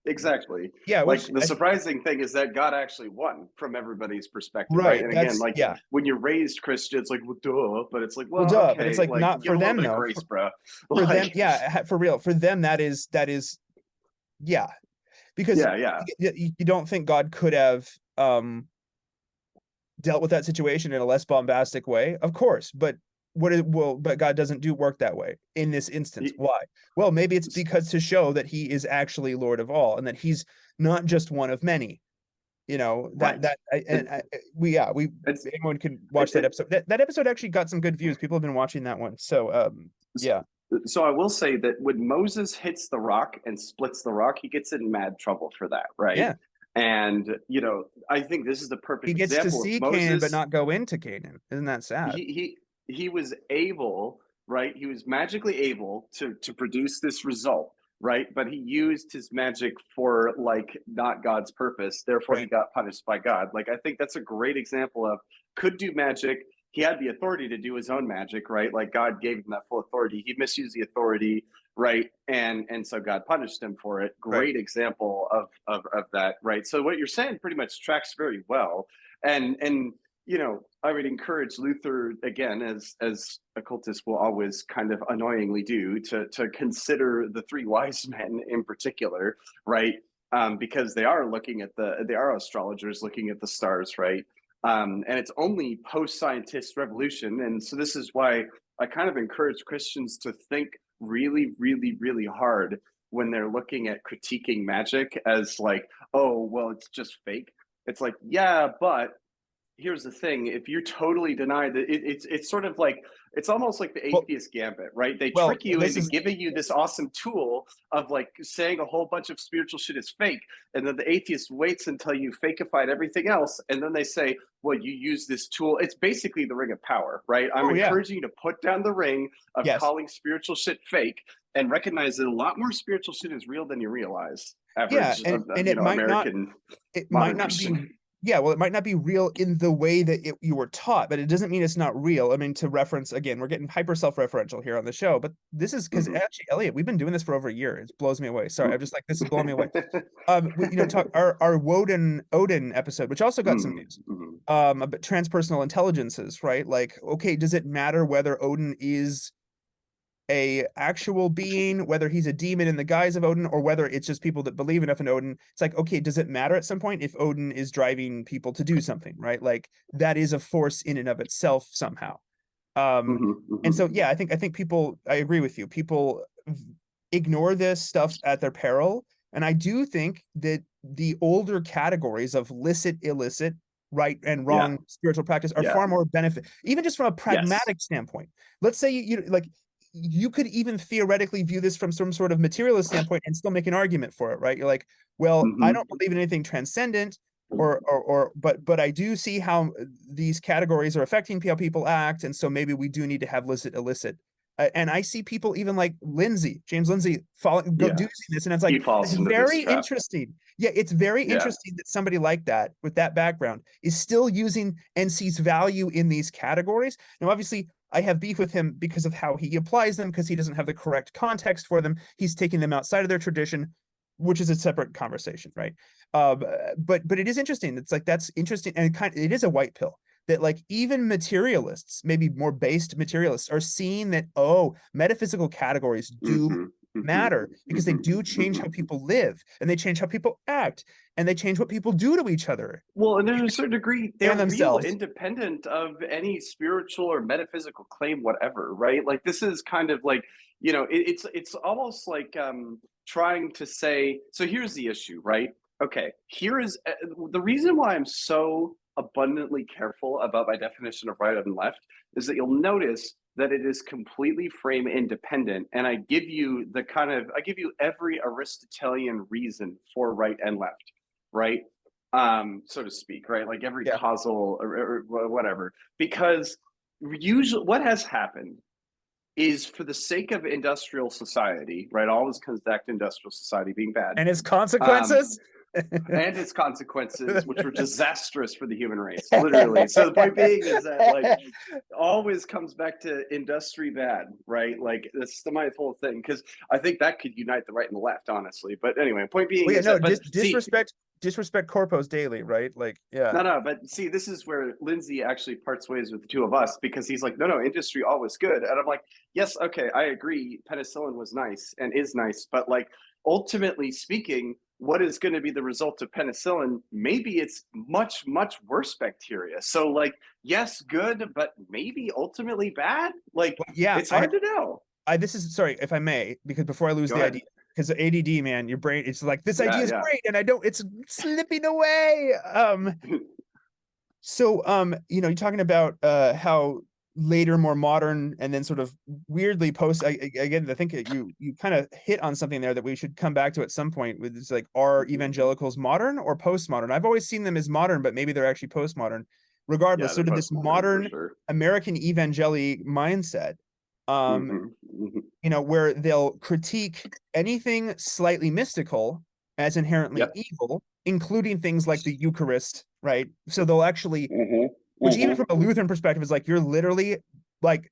Exactly. Yeah, Like which the surprising thing is that God actually won from everybody's perspective, right? right, And again, that's like yeah. when you're raised Christian, it's like, well, duh, but it's like, Well, well, duh, but it's okay, like like not give for a little them bit of though. grace, bro. For them, Like, yeah, for real. For them, that is yeah, because yeah, yeah, you don't think God could have dealt with that situation in a less bombastic way, of course, but but God doesn't do work that way in this instance. Why? Well, maybe it's because to show that he is actually Lord of all, and that he's not just one of many. That right. and It, we it's anyone can watch that it, episode. That episode actually got some good views. People have been watching that one. So yeah, so I will say that when Moses hits the rock and splits the rock, he gets in mad trouble for that, right? yeah. And I think this is the He perfect gets to example of see Canaan but Moses. not go into Canaan. Isn't that sad? He was able, right? He was magically able to produce this result, right? But he used his magic for like not God's purpose. Therefore, he Right. got punished by God. Like I think that's a great example of could do magic. He had the authority to do his own magic, right? Like God gave him that full authority. He misused the authority, right? And so God punished him for it. Right. Great example of that, right? So what you're saying pretty much tracks very well. And I would encourage Luther again, as occultists will always kind of annoyingly do, to consider the three wise men in particular, right? Because they are astrologers looking at the stars, right? And it's only post-scientist revolution, and so this is why I kind of encourage Christians to think really, really, really hard when they're looking at critiquing magic as like, oh, well, it's just fake. It's like, yeah, but here's the thing: if you totally deny that, it's sort of like, it's almost like the Well, atheist gambit, right? They well, trick you this into is giving you this awesome tool of like saying a whole bunch of spiritual shit is fake, and then the atheist waits until you fakeified everything else, and then they say, well, you use this tool. It's basically the ring of power, right? I'm oh yeah, encouraging you to put down the ring of yes, calling spiritual shit fake and recognize that a lot more spiritual shit is real than you realize. yeah, Average, and it might not American it might modern not be Christian. yeah, well, it might not be real in the way that you were taught, but it doesn't mean it's not real. I mean, to reference again, we're getting hyper self-referential here on the show, but this is because Mm-hmm. actually, Elliot, we've been doing this for over a year. It blows me away. Sorry, I'm just like this is blowing me away. Mm-hmm. Talk our Woden Odin episode, which also got some news. Mm-hmm. About transpersonal intelligences, right? Like, okay, does it matter whether Odin is a actual being, whether he's a demon in the guise of Odin, or whether it's just people that believe enough in Odin? It's like, okay, does it matter at some point if Odin is driving people to do something, right? Like that is a force in and of itself somehow. Um, and Mm-hmm. so yeah, I think people, I agree with you. People ignore this stuff at their peril. And I do think that the older categories of licit, illicit, right and Yeah. wrong spiritual practice are Yeah. far more benefit, even just from a Yes. pragmatic standpoint. Let's say you like you could even theoretically view this from some sort of materialist standpoint and still make an argument for it, right? You're like, well, I don't Mm-hmm. believe in anything transcendent, or but I do see how these categories are affecting how people act, and so maybe we do need to have licit, illicit. And I see people even like James Lindsay, go Yeah. using this, and it's He like it's falls into this very trap. interesting. Yeah, it's very Yeah. interesting that somebody like that with that background is still using and sees value in these categories. Now, obviously, I have beef with him because of how he applies them, because he doesn't have the correct context for them. He's taking them outside of their tradition, which is a separate conversation, right? Uh, but it is interesting. It's like that's interesting, and it is a white pill that like even materialists, maybe more based materialists, are seeing that metaphysical categories do Mm-hmm. Mm-hmm. matter because they Mm-hmm. do change Mm-hmm. how people live, and they change how people act, and they change what people do to each other Well, and to a certain degree, they're and real, themselves. independent of any spiritual or metaphysical claim, whatever, right? Like this is kind of like, it's almost like trying to say. So here's the issue, right? Okay, here is the reason why I'm so abundantly careful about my definition of right and left is that you'll notice that it is completely frame independent, and I give you every Aristotelian reason for right and left, right? So to speak, right? Like every Yeah, causal or whatever. Because usually, what has happened is for the sake of industrial society, right? Always comes back to industrial society being bad, and its um, consequences. and its consequences, which were disastrous for the human race, literally. So the point being is that like always comes back to industry bad, right? Like that's my whole thing, because I think that could unite the right and the left, honestly. But anyway, point being Well, yeah, is no, that, but see, disrespect corpos daily, right? Like, yeah, no, but see, this is where Lindsay actually parts ways with the two of us, because he's like, no, industry always good. And I'm like, yes, okay, I agree. Penicillin was nice and is nice, but like ultimately speaking, what is going to be the result of penicillin? Maybe it's much, much worse bacteria. So like, yes, good, but maybe ultimately bad. Like well, yeah. it's hard to know. This is sorry if I may, because before I lose Go the ahead. idea, because ADD, man, your brain, it's like this idea Yeah, is yeah. great, and I don't, it's slipping away. So you're talking about how later, more modern, and then sort of weirdly post. Again, I think you kind of hit on something there that we should come back to at some point. With it's like, are evangelicals modern or postmodern? I've always seen them as modern, but maybe they're actually postmodern. Yeah, Regardless, they're sort of this postmodern for modern sure. American evangelic mindset. Um, Mm-hmm. Mm-hmm. where they'll critique anything slightly mystical as inherently Yep. evil, including things like the Eucharist, right? So they'll actually, Mm-hmm. which even Mm-hmm. from a Lutheran perspective is like, you're literally like,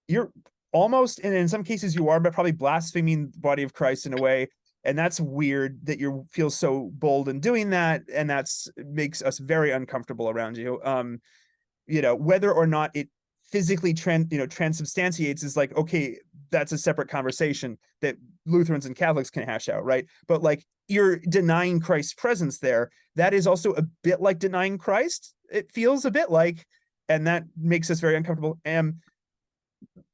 you're almost, and in some cases you are, but probably blaspheming the body of Christ in a way. And that's weird that you feel so bold in doing that. And that's makes us very uncomfortable around you. Whether or not it physically transubstantiates is like, okay, that's a separate conversation that Lutherans and Catholics can hash out, right? But like, you're denying Christ's presence there. That is also a bit like denying Christ. It feels a bit like, and that makes us very uncomfortable. And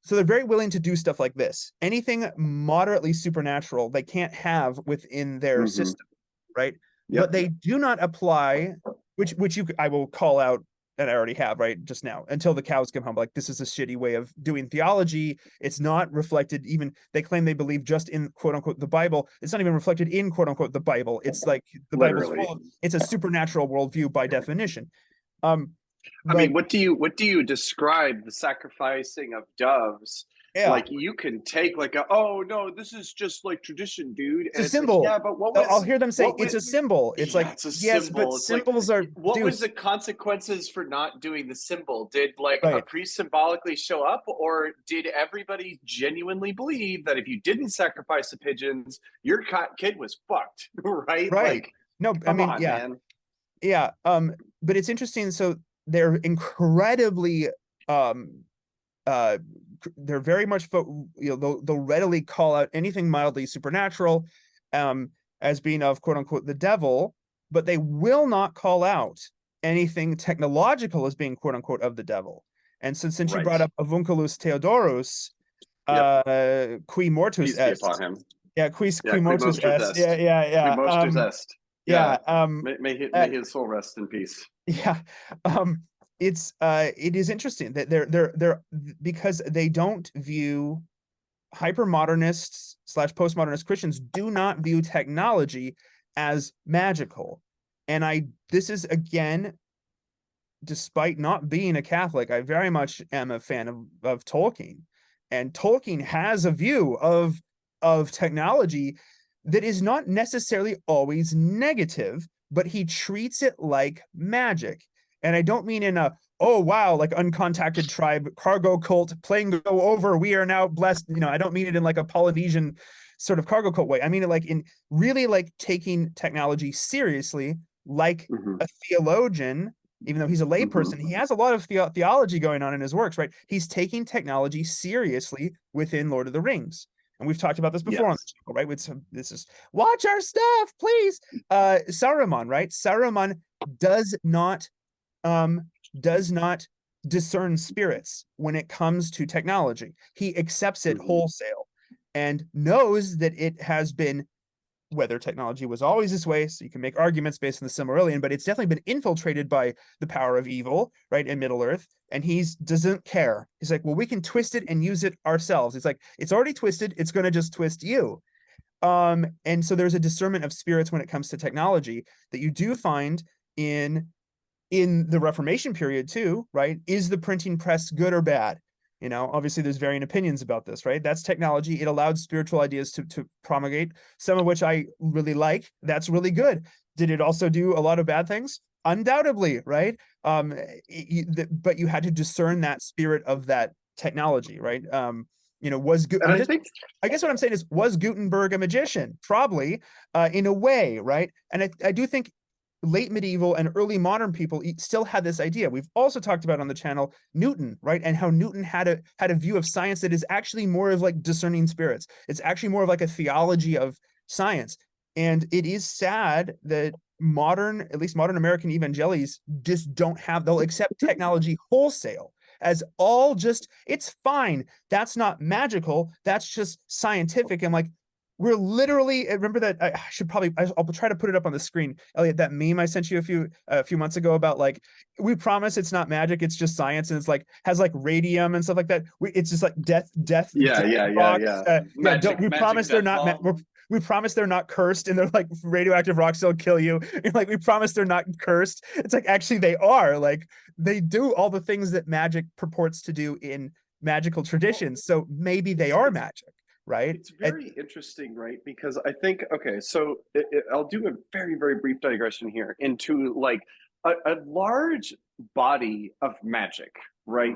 so they're very willing to do stuff like this. Anything moderately supernatural they can't have within their Mm-hmm. system, right? What Yep. they do not apply, which I will call out and I already have, right, just now, until the cows come home. Like, this is a shitty way of doing theology. It's not reflected. Even they claim they believe just in quote unquote the Bible. It's not even reflected in quote unquote the Bible. It's like the Bible's Literally. full of, it's a supernatural worldview by definition. Um, I but mean, what do you describe the sacrificing of doves? yeah, Like, you can take like a, oh no, this is just like tradition, dude, it's and a it's like, symbol. yeah, but I'll hear them say what it's was a symbol. It's yeah, like, it's a yes, but symbol. It's like, symbols are, what dude, was the consequences for not doing the symbol? Did like a right, priest symbolically show up, or did everybody genuinely believe that if you didn't sacrifice the pigeons, your kid was fucked, right? right. Like, No, I come mean, on, yeah, man. yeah. But it's interesting. So they're incredibly um uh they're very much they'll readily call out anything mildly supernatural um as being of quote unquote the devil, but they will not call out anything technological as being quote unquote of the devil. And since you Right. brought up avunculus theodorus, Yep. qui mortus Peace be est, upon him. yeah, Yeah, qui qui mortus mosters est, yeah, est. yeah, Qui yeah, mosters est. yeah, Yeah. May uh, his soul rest in peace. yeah. It is interesting that they're because they don't view, hyper modernists slash postmodernist Christians do not view technology as magical. And this is again, despite not being a Catholic, I very much am a fan of Tolkien. And Tolkien has a view of technology that is not necessarily always negative, but he treats it like magic. And I don't mean in a, oh wow, like uncontacted tribe, cargo cult, plane go over, we are now blessed. I don't mean it in like a Polynesian sort of cargo cult way. I mean it like in really like taking technology seriously, like Mm-hmm. a theologian. Even though he's a Mm-hmm. layperson, he has a lot of theology going on in his works, right? He's taking technology seriously within Lord of the Rings. And we've talked about this before on Yes. the channel, right? This is watch our stuff, please. Saruman, right? Saruman does not um does not discern spirits when it comes to technology. He accepts it Mm-hmm. wholesale and knows that it has been, whether technology was always this way, so you can make arguments based on the Silmarillion, but it's definitely been infiltrated by the power of evil, right, in Middle Earth, and he doesn't care. He's like, well, we can twist it and use it ourselves. It's like, it's already twisted, it's going to just twist you. And so there's a discernment of spirits when it comes to technology that you do find in the Reformation period too, right? Is the printing press good or bad? Obviously there's varying opinions about this, right? That's technology. It allowed spiritual ideas to promulgate, some of which I really like. That's really good. Did it also do a lot of bad things? Undoubtedly, right? But you had to discern that spirit of that technology, right? Was good. And I think I guess what I'm saying is, was Gutenberg a magician? Probably, in a way, right? And I do think late medieval and early modern people still had this idea. We've also talked about on the channel Newton, right? And how Newton had a view of science that is actually more of like discerning spirits. It's actually more of like a theology of science. And it is sad that at least modern American evangelicals just don't have, they'll accept technology wholesale as all just, it's fine. That's not magical. That's just scientific. And like, we're literally, remember that, I'll try to put it up on the screen, Elliot, that meme I sent you a few months ago about like, we promise it's not magic, it's just science, and it's like has like radium and stuff like that. It's just like death yeah, yeah, yeah, rocks. yeah. Yeah, don't, we Magic promise they're death not bomb. we promise they're not cursed, and they're like, radioactive rocks will kill you. And like, we promise they're not cursed. It's like, actually they are. Like, they do all the things that magic purports to do in magical traditions. So maybe they are It's magic, right? it's very interesting, right? Because I think, okay, so I'll do a very, very brief digression here into like a large body of magic, right?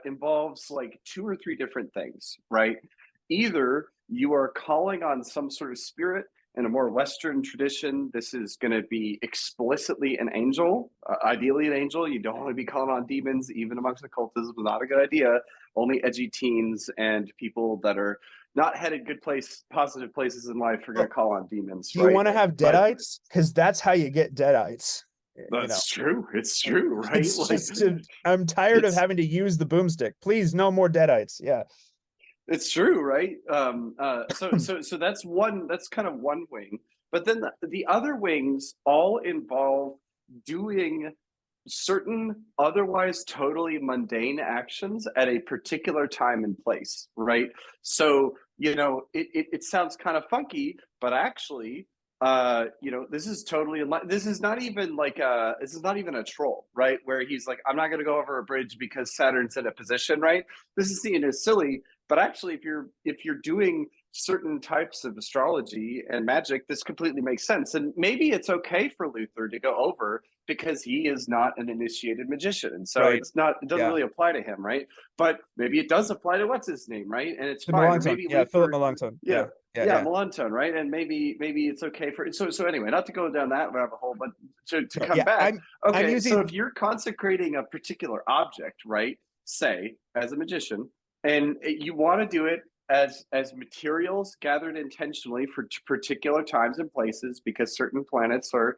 Involves like two or three different things, right? Either you are calling on some sort of spirit. In a more Western tradition, this is going to be explicitly an angel, ideally an angel. You don't want to be calling on demons, even amongst occultism, not a good idea. Only edgy teens and people that are not headed positive places in life are going Well, to call on demons, do you right? want to have But deadites? Because that's how you get deadites. You know, that's true. It's true, right? it's Like, just, I'm tired of it's having to use the boomstick. Please, no more deadites. Yeah. it's true, right? So that's one. That's kind of one wing. But then the other wings all involve doing certain otherwise totally mundane actions at a particular time and place, right? So, it sounds kind of funky, but actually, this is totally, this is not even like this is not even a troll, right? Where he's like, I'm not going to go over a bridge because Saturn's in a position, right? This is seen as silly, but actually, if you're doing certain types of astrology and magic, this completely makes sense. And maybe it's okay for Luther to go over because he is not an initiated magician. And so Right. it doesn't Yeah. really apply to him, right? But maybe it does apply to what's his name, right? And it's The fine. Or Melanchthon. maybe Yeah, Philip Luther, Melanchthon. yeah, Yeah. Yeah. yeah, Yeah. Melanchthon, right? And maybe it's okay for so anyway, not to go down that rabbit hole, but to Sure. come Yeah. back, I'm okay, so using. if you're consecrating a particular object, right? Say, as a magician, and you want to do it as materials gathered intentionally for particular times and places because certain planets are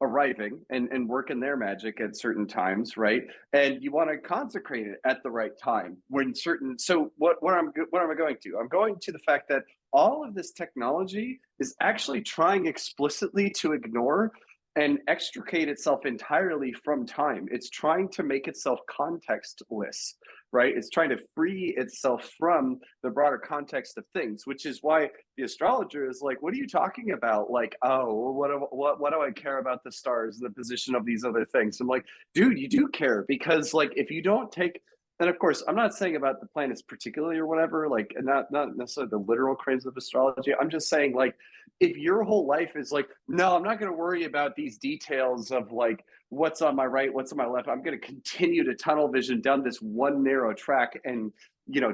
arriving and working their magic at certain times, right? And you want to consecrate it at the right time when certain. So what am I going to? I'm going to the fact that all of this technology is actually trying explicitly to ignore and extricate itself entirely from time. It's trying to make itself contextless, right? It's trying to free itself from the broader context of things, which is why the astrologer is like, "What are you talking about? Like, oh, what do I care about the stars and the position of these other things?" I'm like, dude, you do care because, like, if you don't take, and of course, I'm not saying about the planets particularly or whatever, like, and not necessarily the literal craze of astrology. I'm just saying, like, if your whole life is like, no, I'm not going to worry about these details of like what's on my right, what's on my left. I'm going to continue to tunnel vision down this one narrow track and,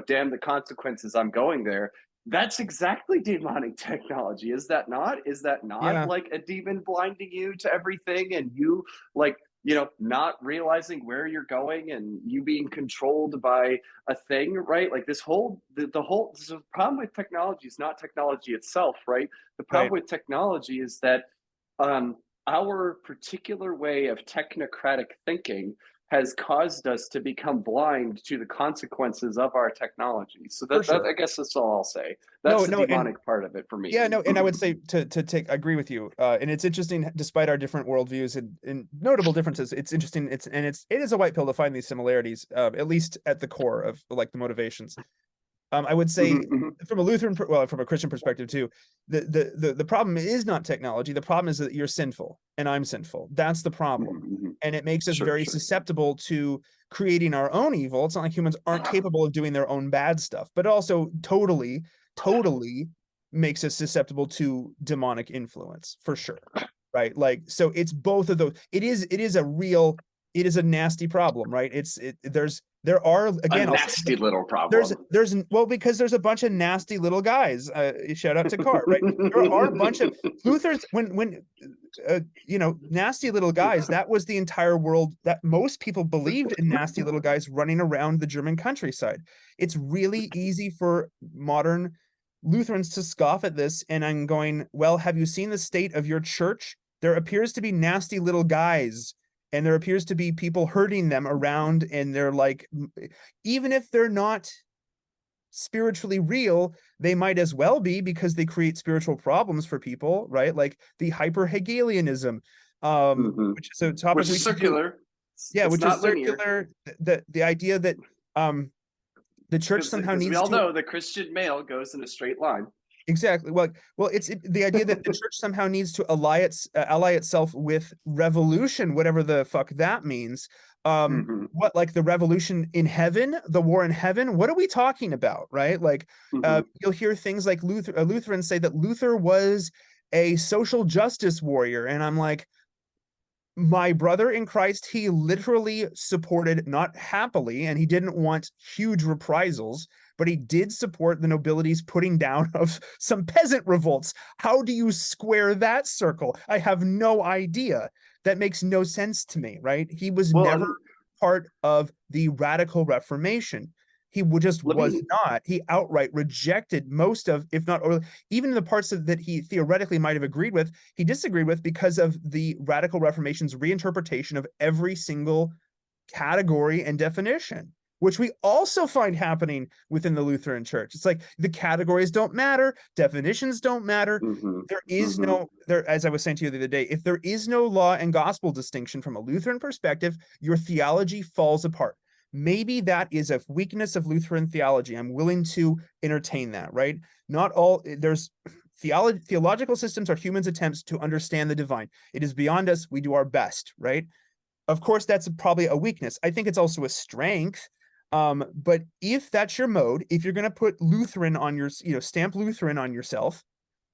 damn the consequences, I'm going there. That's exactly demonic technology. Is that not? Is that not Yeah. like a demon blinding you to everything and you like, not realizing where you're going and you being controlled by a thing, right? Like the problem with technology is not technology itself, right? The problem Right. with technology is that um, our particular way of technocratic thinking has caused us to become blind to the consequences of our technology. So For that sure. I guess that's all I'll say. No. That's the No. And demonic part of it for me. yeah. No. And I would say to take agree with you. And it's interesting, despite our different worldviews and notable differences. It's interesting. It is a white pill to find these similarities, at least at the core of like the motivations. I would say Mhm, mhm, from a Lutheran, well, from a Christian perspective too, the problem is not technology. The problem is that you're sinful and I'm sinful. That's the problem, mhm, mhm. and it makes us Sure, very sure. susceptible to creating our own evil. It's not like humans aren't capable of doing their own bad stuff, but also totally makes us susceptible to demonic influence for sure, right? Like, so it's both of those. It is a nasty problem, right? There are, A again, I'll say nasty little there's problem. well, because there's a bunch of nasty little guys. Shout out to Carr, right? There are a bunch of Luther's when nasty little guys. That was the entire world. That most people believed in nasty little guys running around the German countryside. It's really easy for modern Lutherans to scoff at this, and I'm going, well, have you seen the state of your church? There appears to be nasty little guys, and there appears to be people hurting them around, and they're like, even if they're not spiritually real, they might as well be because they create spiritual problems for people, right? Like the hyper Hegelianism, Mhm. which is a topic Which we is should do. circular. Yeah, It's which is not linear circular. The idea that um the church somehow because we needs all to. know the Christian male goes in a straight line. Exactly. Well, the idea that the church somehow needs to ally itself with revolution, whatever the fuck that means. Mhm, What, like the revolution in heaven, the war in heaven? What are we talking about, right? Like, mhm. you'll hear things like Lutherans say that Luther was a social justice warrior, and I'm like, my brother in Christ, he literally supported, not happily, and he didn't want huge reprisals, but he did support the nobility's putting down of some peasant revolts. How do you square that circle? I have no idea. That makes no sense to me, right? He was Well, never and part of the radical Reformation. He just let was me not. He outright rejected most of, if not, or even the parts of that he theoretically might have agreed with, he disagreed with because of the radical Reformation's reinterpretation of every single category and definition. which we also find happening within the Lutheran Church. It's like the categories don't matter, definitions don't matter. Mm-hmm. There is Mm-hmm. no there, as I was saying to you the other day, if there is no law and gospel distinction from a Lutheran perspective, your theology falls apart. Maybe that is a weakness of Lutheran theology. I'm willing to entertain that, right? Not all there's theological systems are humans' attempts to understand the divine. It is beyond us. We do our best, right? Of course, that's probably a weakness. I think it's also a strength. But if that's your mode, if you're going to put Lutheran on your, stamp Lutheran on yourself,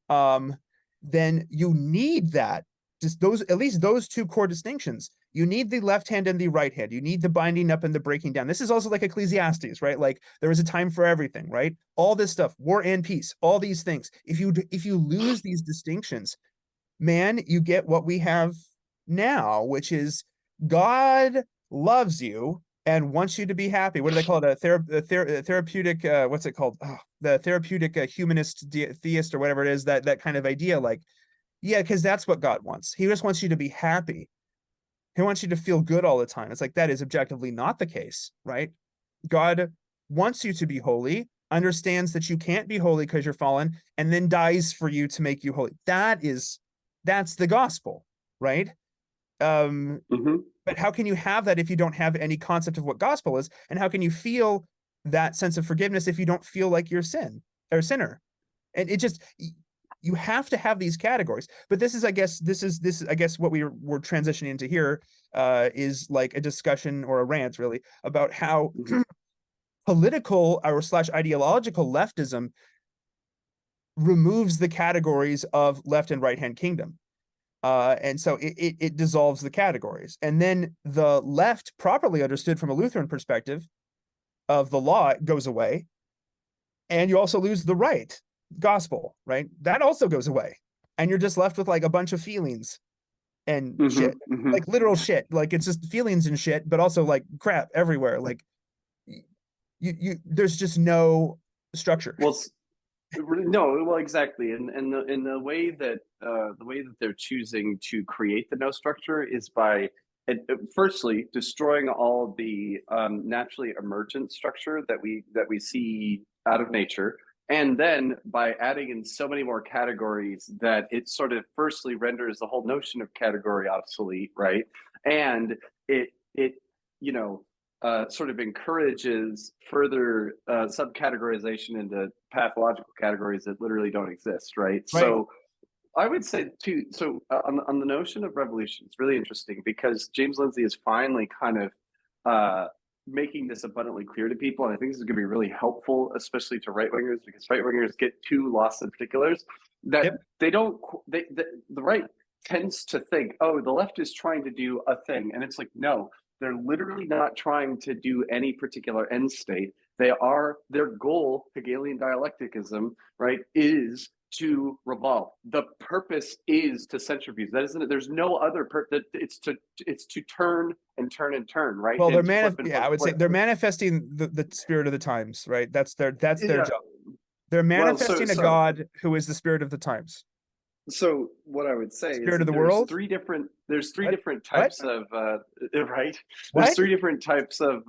um, then you need that. Just those, at least those two core distinctions. You need the left hand and the right hand. You need the binding up and the breaking down. This is also like Ecclesiastes, right? Like there is a time for everything, right? All this stuff, war and peace, all these things. If you lose these distinctions, man, you get what we have now, which is God loves you and wants you to be happy. What do they call it? A therapeutic, what's it called? Oh, the therapeutic humanist theist or whatever it is, that kind of idea. Like, yeah, because that's what God wants. He just wants you to be happy. He wants you to feel good all the time. It's like that is objectively not the case, right? God wants you to be holy, understands that you can't be holy because you're fallen, and then dies for you to make you holy. That's the gospel, right? Um, Mm-hmm. but how can you have that if you don't have any concept of what gospel is? And how can you feel that sense of forgiveness if you don't feel like you're sinner? And it just you have to have these categories. But this is, I guess, what we're transitioning into here is like a discussion or a rant, really, about how Mm-hmm. political or slash ideological leftism removes the categories of left and right hand kingdom. And so it dissolves the categories. And then the left, properly understood from a Lutheran perspective of the law, goes away. And you also lose the right gospel, right? That also goes away. And you're just left with like a bunch of feelings and Mm-hmm. shit, Mm-hmm. like literal shit. Like it's just feelings and shit, but also like crap everywhere. Like there's just no structure. Well, no, well, exactly, and the way that they're choosing to create the no structure is by firstly destroying all the naturally emergent structure that we see out of nature, and then by adding in so many more categories that it sort of firstly renders the whole notion of category obsolete, right? And it you know sort of encourages further subcategorization into pathological categories that literally don't exist, right? Right. So I would say too. So on the notion of revolution, it's really interesting because James Lindsay is finally kind of making this abundantly clear to people, and I think this is going to be really helpful, especially to right wingers, because right wingers get too lost in particulars that Yep. they don't. The right tends to think, oh, the left is trying to do a thing, and it's like, no, they're literally not trying to do any particular end state. Their goal, Hegelian dialecticism, right, is to revolve. The purpose is to centrifuge. That isn't it. There's no other that it's to turn and turn and turn, right? Well, And to flip and flip I and would say flip. they're manifesting the spirit of the times, right? That's their Yeah. job. They're Well, manifesting a God who is the spirit of the times. so what I would say is Spirit of that the world? there's three What? different What? types of right. There's What? three different types of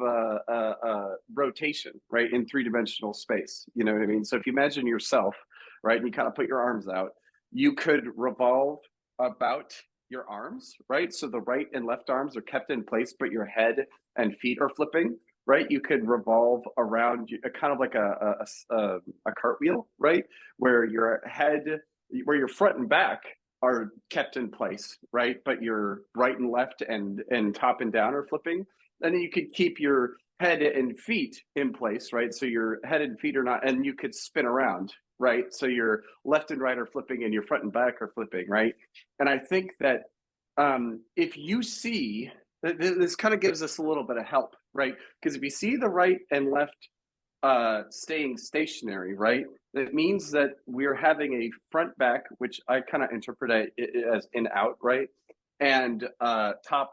rotation, right, in three-dimensional space. You know what I mean? So if you imagine yourself, right, and you kind of put your arms out, you could revolve about your arms, right? So the right and left arms are kept in place, but your head and feet are flipping, right? You could revolve around kind of like a cartwheel, right, where your head, where your front and back are kept in place, right? But your right and left and top and down are flipping. And then you could keep your head and feet in place, right? So your head and feet are not, and you could spin around, right? So your left and right are flipping and your front and back are flipping, right? And I think that if you see, this kind of gives us a little bit of help, right? Because if you see the right and left staying stationary, right? It means that we're having a front back, which I kind of interpret it as in out, right? And top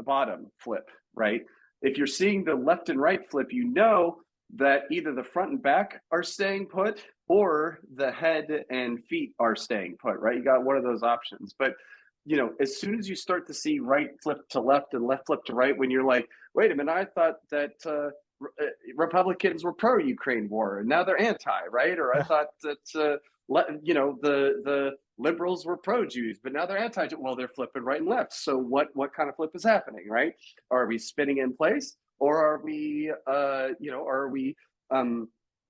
bottom flip, right? If you're seeing the left and right flip, you know that either the front and back are staying put or the head and feet are staying put, right? You got one of those options. But as soon as you start to see right flip to left and left flip to right, when you're like, wait a minute, I thought that Republicans were pro-Ukraine war and now they're anti, right? Or I thought that the liberals were pro-Jews, but now they're anti. Well, they're flipping right and left. So what kind of flip is happening, right? Are we spinning in place, or are we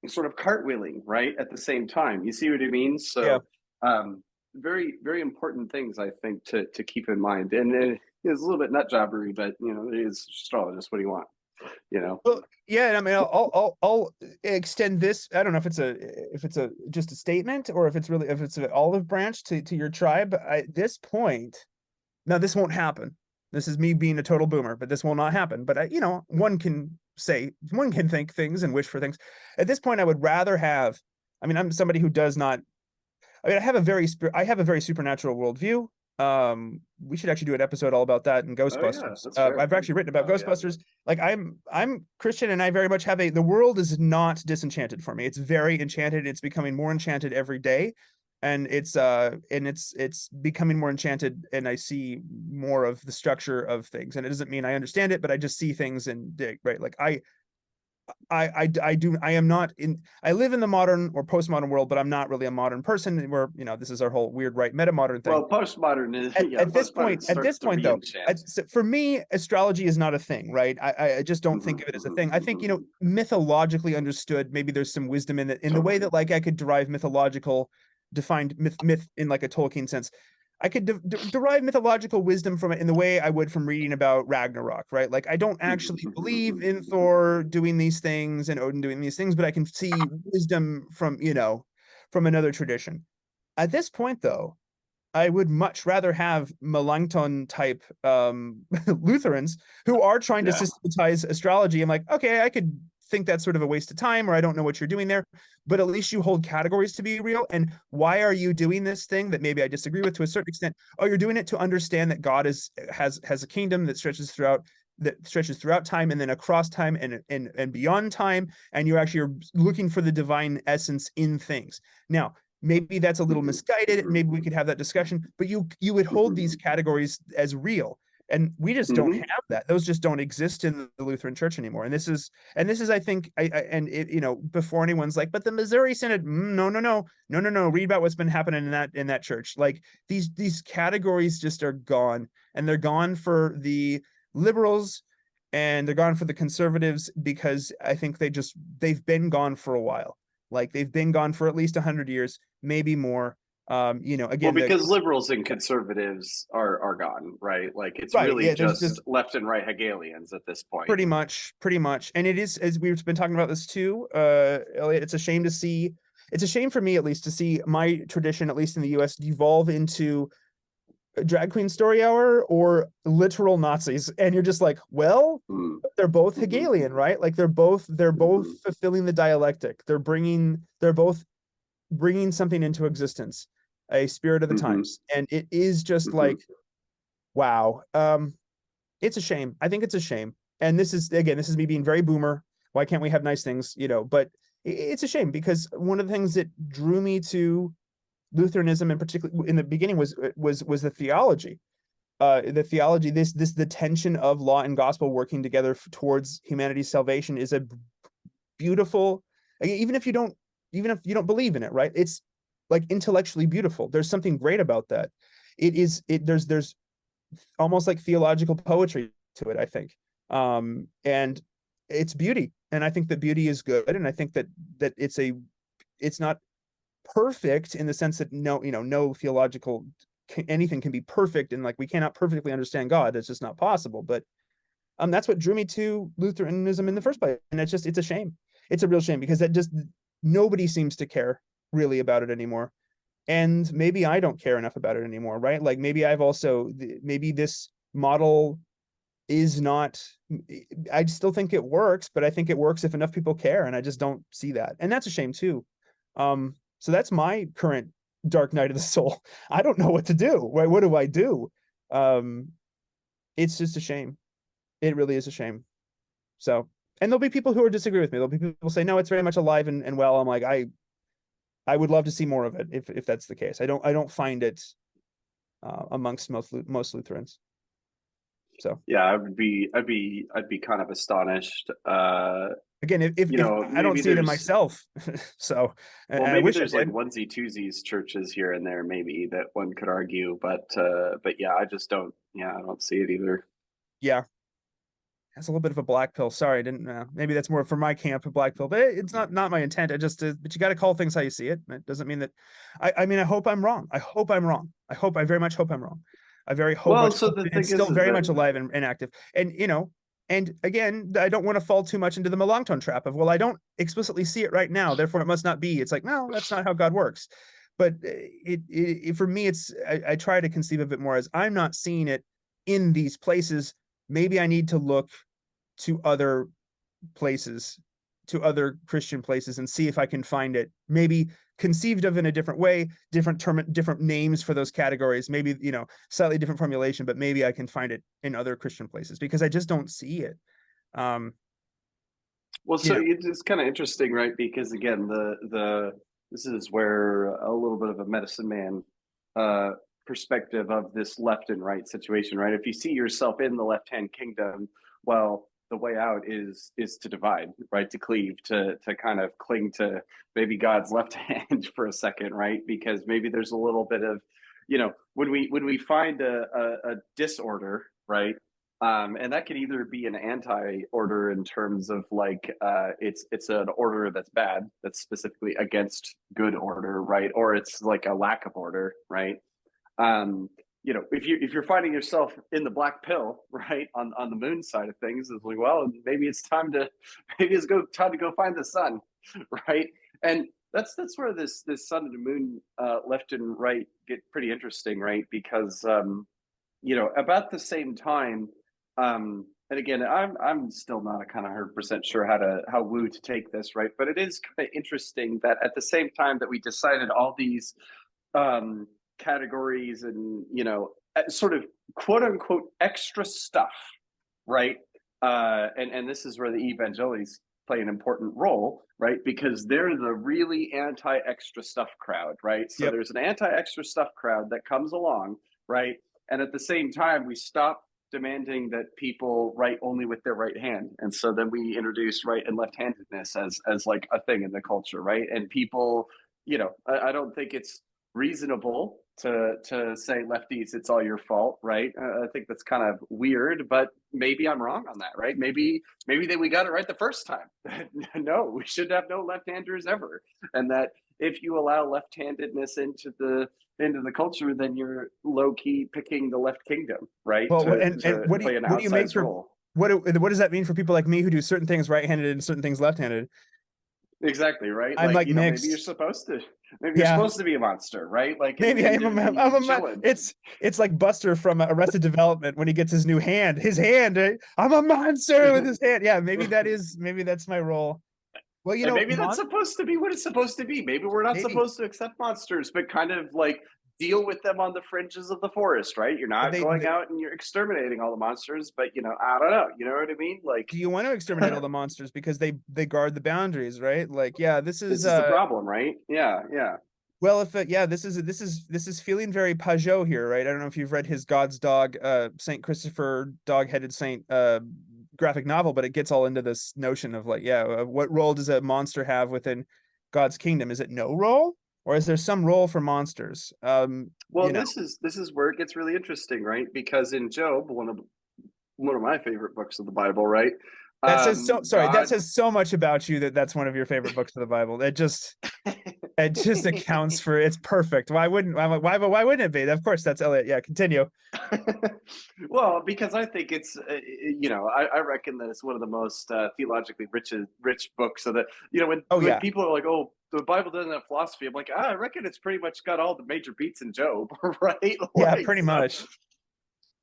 sort of cartwheeling, right, at the same time? You see what I mean? Yeah. So very, very important things, I think, to keep in mind. And it's a little bit nut jobbery, but it's astrologist. What do you want? Well, yeah, I mean, I'll extend this. I don't know if it's a just a statement, or if it's an olive branch to your tribe. At this point, now this won't happen. This is me being a total boomer, but this will not happen. But one can think things and wish for things. At this point, I would rather have. I mean, I'm somebody who does not. I mean, I have a very supernatural worldview. We should actually do an episode all about that in Ghostbusters. I've actually written about Ghostbusters. Yeah. Like I'm Christian, and I very much have the world is not disenchanted for me. It's very enchanted. It's becoming more enchanted every day. And it's becoming more enchanted, and I see more of the structure of things. And it doesn't mean I understand it, but I just see things and dig, right? Like I am not in. I live in the modern or postmodern world, but I'm not really a modern person. Where this is our whole weird right meta modern thing. Well, postmodern is at this point though. For me, astrology is not a thing, right? I just don't think of it as a thing. I think mythologically understood, maybe there's some wisdom in it, in the way that like I could derive mythological defined myth in like a Tolkien sense. I could derive mythological wisdom from it in the way I would from reading about Ragnarok, right? Like I don't actually believe in Thor doing these things and Odin doing these things, but I can see wisdom from another tradition. At this point, though, I would much rather have Melanchthon type Lutherans who are trying to systematize astrology. I'm like, okay, I could think that's sort of a waste of time, or I don't know what you're doing there, but at least you hold categories to be real. And why are you doing this thing that maybe I disagree with to a certain extent? Oh, you're doing it to understand that God has a kingdom that stretches throughout time, and then across time and beyond time, and you actually are looking for the divine essence in things. Now, maybe that's a little misguided. Maybe we could have that discussion, but you would hold these categories as real. And we just don't have that. Those just don't exist in the Lutheran Church anymore. And this is, I think, before anyone's like, but the Missouri Synod, no. Read about what's been happening in that church. Like these categories just are gone, and they're gone for the liberals, and they're gone for the conservatives, because I think they've been gone for a while. Like they've been gone for at least 100 years, maybe more. Again, because liberals and conservatives are gone, right? Like it's really just left and right Hegelians at this point. Pretty much. And it is, as we've been talking about this too, Elliott, it's a shame for me at least to see my tradition, at least in the US, devolve into a drag queen story hour or literal Nazis. And you're just like, well, they're both Hegelian, right? Like they're both fulfilling the dialectic. They're both bringing something into existence, a spirit of the times. And it is just like, wow. It's a shame. I think it's a shame. And this is me being very boomer. Why can't we have nice things? But it's a shame, because one of the things that drew me to Lutheranism, in particular in the beginning, was the theology. The tension of law and gospel working together towards humanity's salvation is a beautiful, even if you don't believe in it, right? It's like intellectually beautiful. There's something great about that. There's almost like theological poetry to it, I think. And it's beauty. And I think that beauty is good. And I think that it's not perfect in the sense that no theological anything can be perfect, and like we cannot perfectly understand God. It's just not possible. But that's what drew me to Lutheranism in the first place. And it's a shame. It's a real shame, because nobody seems to care really about it anymore. And maybe I don't care enough about it anymore, right? Like maybe maybe this model is not, I still think it works, but I think it works if enough people care, and I just don't see that. And that's a shame too. So that's my current dark night of the soul. I don't know what to do. Right? What do I do? It's just a shame. It really is a shame. So, and there'll be people who disagree with me. There'll be people who say, no, it's very much alive and well. I'm like, I would love to see more of it if that's the case. I don't find it amongst most Lutherans. So Yeah, I'd be kind of astonished. again, if I don't Maybe see it in there's myself, so well, I maybe wish I there's like did. onesie twosies churches here and there, maybe that one could argue, but yeah, I just don't. Yeah, I don't see it either. Yeah, that's a little bit of a black pill. Sorry, I didn't. Maybe that's more for my camp, a black pill, but it's not my intent. I just, but you got to call things how you see it. It doesn't mean that. I mean, I hope I'm wrong. I hope I'm wrong. I very much hope I'm wrong. I very hope Well, much so hope the it's thing still is very that much alive and active. And and again, I don't want to fall too much into the melanchthon trap of, well, I don't explicitly see it right now, therefore it must not be. It's like, no, that's not how God works. But for me, it's I try to conceive of it more as I'm not seeing it in these places. Maybe I need to look to other places, to other Christian places, and see if I can find it. Maybe conceived of in a different way, different names for those categories. Maybe slightly different formulation, but maybe I can find it in other Christian places because I just don't see it. Um, well, you so know, it's kind of interesting, right? Because again, the this is where a little bit of a medicine man uh, perspective of this left and right situation, right? If you see yourself in the left hand kingdom, well, the way out is to divide, right? To cleave, to kind of cling to maybe God's left hand for a second, right? Because maybe there's a little bit of, when we find a disorder, right? And that could either be an anti-order in terms of like it's an order that's bad, that's specifically against good order, right? Or it's like a lack of order, right? Um, if you're finding yourself in the black pill, right, on the moon side of things, it's like, well, maybe it's time to time to go find the sun, right? And that's where this sun and the moon left and right get pretty interesting, right? Because about the same time, and again, I'm still not a kind of 100% sure how Woo to take this, right? But it is kind of interesting that at the same time that we decided all these um, categories and sort of quote unquote extra stuff, right? And this is where the evangelis play an important role, right? Because they're the really anti extra stuff crowd, right? So yep. there's an anti extra stuff crowd that comes along, right? And at the same time, we stop demanding that people write only with their right hand, and so then we introduce right and left-handedness as like a thing in the culture, right? And people, I don't think it's reasonable to say lefties it's all your fault, right? I think that's kind of weird, but maybe I'm wrong on that, right? Maybe that we got it right the first time. No, we should have no left-handers ever, and that if you allow left-handedness into the culture, then you're low key picking the left kingdom, right? Well, and To play an what do you make outsized for role. what does that mean for people like me who do certain things right-handed and certain things left-handed? Exactly, right? I'm Like, like mixed. maybe you're Yeah, supposed to be a monster, right? Like, maybe I and am just be chilling. it's like Buster from Arrested Development when he gets his new hand. His hand. I'm a monster with his hand. Yeah, maybe that's my role. Well, And maybe that's supposed to be what it's supposed to be. Maybe we're not maybe supposed to accept monsters, but kind of like deal with them on the fringes of the forest, right? You're not going they out and you're exterminating all the monsters, but I don't know. You know what I mean? Like, do you want to exterminate all the monsters because they guard the boundaries, right? Like, yeah, this is this is the problem, right? Yeah, yeah. well, if yeah, this is feeling very Pajot here, right? I don't know if you've read his God's Dog, Saint Christopher Dog-Headed Saint graphic novel, but it gets all into this notion of like, yeah, what role does a monster have within God's kingdom? Is it no role, or is there some role for monsters? Well, and this is where it gets really interesting, right? Because in Job, one of my favorite books of the Bible, right? that says so. Sorry, that God says so much about you that that's one of your favorite books of the Bible. It just accounts for it's perfect. Why wouldn't it be? Of course, that's Elliott. Yeah, continue. well, because I think it's, I reckon that it's one of the most theologically rich books. So that when Oh when yeah, people are like, "Oh, the Bible doesn't have philosophy," I'm like, I reckon it's pretty much got all the major beats in Job, right? yeah, Like, pretty so, much.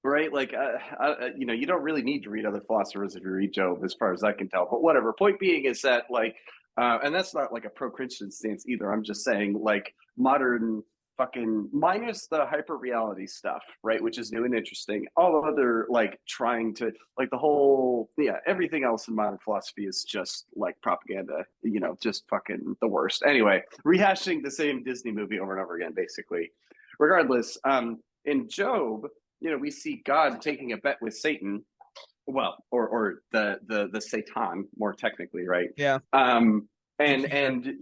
right? Like, you don't really need to read other philosophers if you read Job, as far as I can tell. But whatever. Point being is that like, and that's not like a pro-Christian stance either. I'm just saying like modern fucking minus the hyper reality stuff, right? Which is new and interesting. All the other like trying to like the whole everything else in modern philosophy is just like propaganda. Just fucking the worst. Anyway, rehashing the same Disney movie over and over again, basically. Regardless, in Job we see God taking a bet with Satan, well, or the Satan more technically, right? Yeah. The accuser. And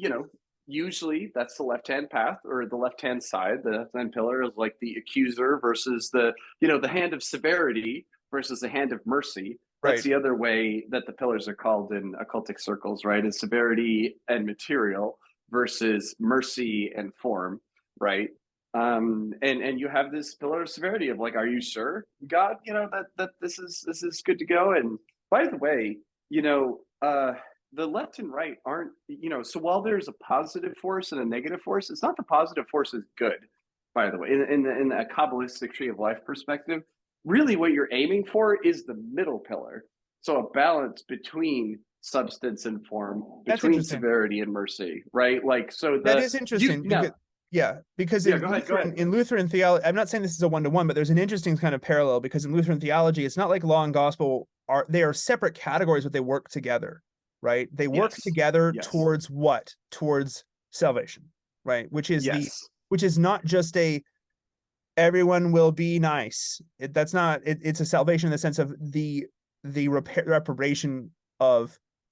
usually that's the left hand path or the left hand side. The left hand pillar is like the accuser versus the hand of severity versus the hand of mercy. That's Right. the other way that the pillars are called in occultic circles, right? Is severity and material versus mercy and form, right? And you have this pillar of severity of like, are you sure, God, that this is good to go? And by the way, the left and right aren't, so while there's a positive force and a negative force, it's not the positive force is good, by the way. In a Kabbalistic tree of life perspective, really what you're aiming for is the middle pillar. So a balance between substance and form, That's between interesting. severity and mercy, right? Like, so That is interesting because now, yeah, because yeah, go ahead. In Lutheran theology, I'm not saying this is a one-to-one, but there's an interesting kind of parallel because in Lutheran theology, it's not like law and gospel they are separate categories, but they work together, right? They work Yes, together yes, towards what? Towards salvation, right? yes. Which is not just a everyone will be nice. That's not it's a salvation in the sense of the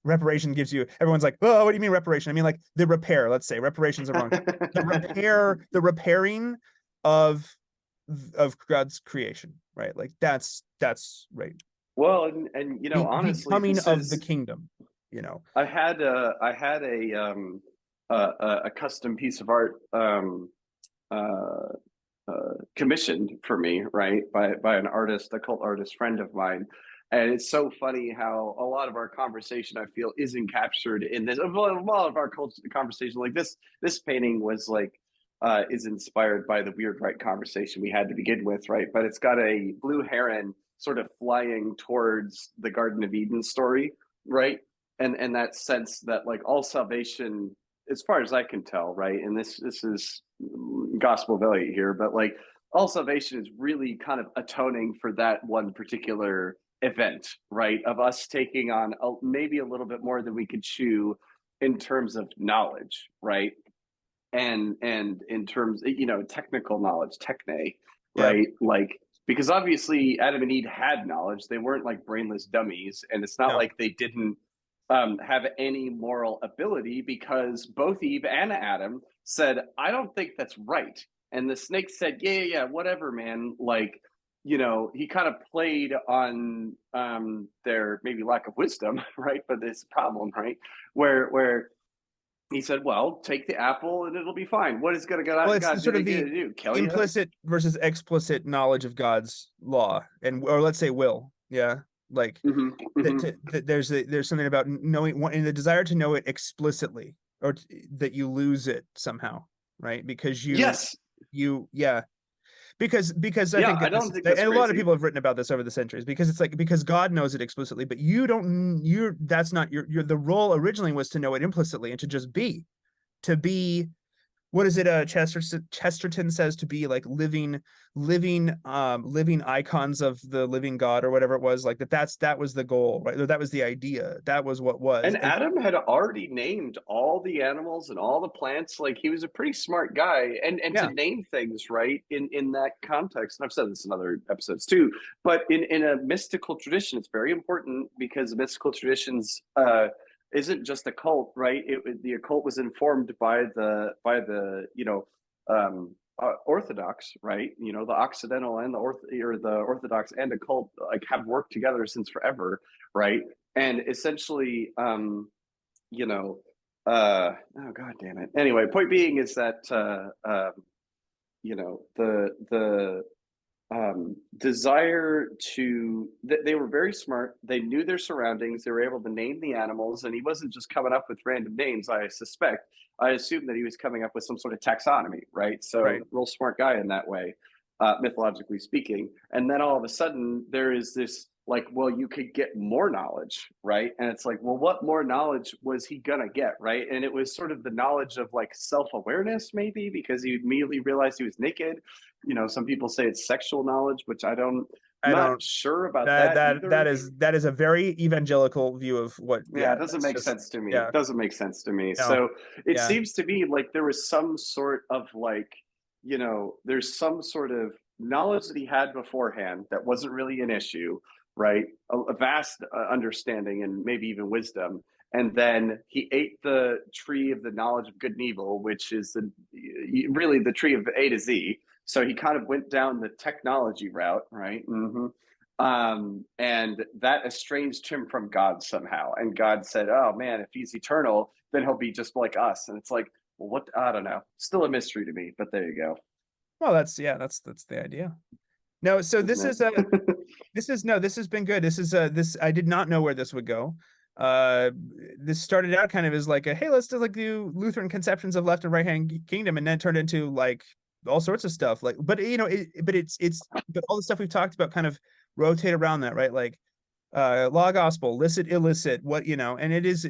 reparation gives you everyone's like, oh, what do you mean reparation? I mean like the repair, let's say reparation's the wrong term. The repairing of God's creation, right? Like that's right. Well, and The honestly, coming this of the is kingdom, you know. I had a custom piece of art uh, commissioned for me, right, by an artist, a cult artist friend of mine. And it's so funny how a lot of our conversation, I feel, isn't captured in this. A lot of our conversation, like this painting was like is inspired by the weird right conversation we had to begin with, right? But it's got a blue heron sort of flying towards the Garden of Eden story, right? And that sense that like all salvation, as far as I can tell, right? And this is gospel of Elliott here, but like all salvation is really kind of atoning for that one particular event, right? Of us taking on maybe a little bit more than we could chew in terms of knowledge, right? And in terms, technical knowledge, techne, Yeah. right? Like, because obviously Adam and Eve had knowledge. They weren't like brainless dummies. And it's not No. like they didn't have any moral ability, because both Eve and Adam said, I don't think that's right. And the snake said, yeah, whatever, man. Like, he kind of played on their maybe lack of wisdom, right? But this problem, right? Where he said, well, take the apple and it'll be fine. What is going to Well, God it's do sort they of get the to do? Kill you? implicit versus explicit knowledge of God's law and or let's say will. Yeah. Like Mm-hmm, mm-hmm. there's something about knowing in the desire to know it explicitly or that you lose it somehow, right? Because Yes. yeah, because I Yeah, think I that this don't is think and that's a lot of crazy. people have written about this over the centuries because it's like because God knows it explicitly, but you're that's not your the role originally was to know it implicitly and to just to be what is it Chesterton says to be like living icons of the living God or whatever it was like that was the goal, right? Or that was the idea, that was what was. And And Adam had already named all the animals and all the plants. Like, he was a pretty smart guy. And to yeah, name things right in that context, and I've said this in other episodes too, but in a mystical tradition, it's very important, because mystical traditions isn't just a cult, right? The occult was informed by the Orthodox, right? The Occidental and the Orthodox and occult like have worked together since forever, right? And essentially, you know, oh god damn it. Anyway, point being is that the desire to they were very smart. They knew their surroundings. They were able to name the animals, and he wasn't just coming up with random names. I assume that he was coming up with some sort of taxonomy, right? So right. real smart guy in that way, mythologically speaking. And then all of a sudden there is this like, well, you could get more knowledge, right? And it's like, well, what more knowledge was he gonna get, right? And it was sort of the knowledge of like self-awareness, maybe, because he immediately realized he was naked. Some people say it's sexual knowledge, which I'm I not don't sure about that either. that is a very evangelical view of what. Yeah, Yeah, it doesn't that's make just sense to me. yeah, It doesn't make sense to me. no, So it yeah, seems to me like there was some sort of like, there's some sort of knowledge that he had beforehand that wasn't really an issue, right? A vast understanding and maybe even wisdom. And then he ate the tree of the knowledge of good and evil, which is really the tree of A to Z. So he kind of went down the technology route, right? Mm-hmm. And that estranged him from God somehow. And God said, "Oh man, if he's eternal, then he'll be just like us." And it's like, well, what? I don't know. Still a mystery to me, but there you go, Well, that's the idea. No, so isn't it? this has been good. This I did not know where this would go. This started out kind of as like a, hey, let's do Lutheran conceptions of left and right hand kingdom, and then turned into like all sorts of stuff. Like, but you know, but all the stuff we've talked about kind of rotate around that, right? Like law gospel, licit, illicit, what, you know, and it is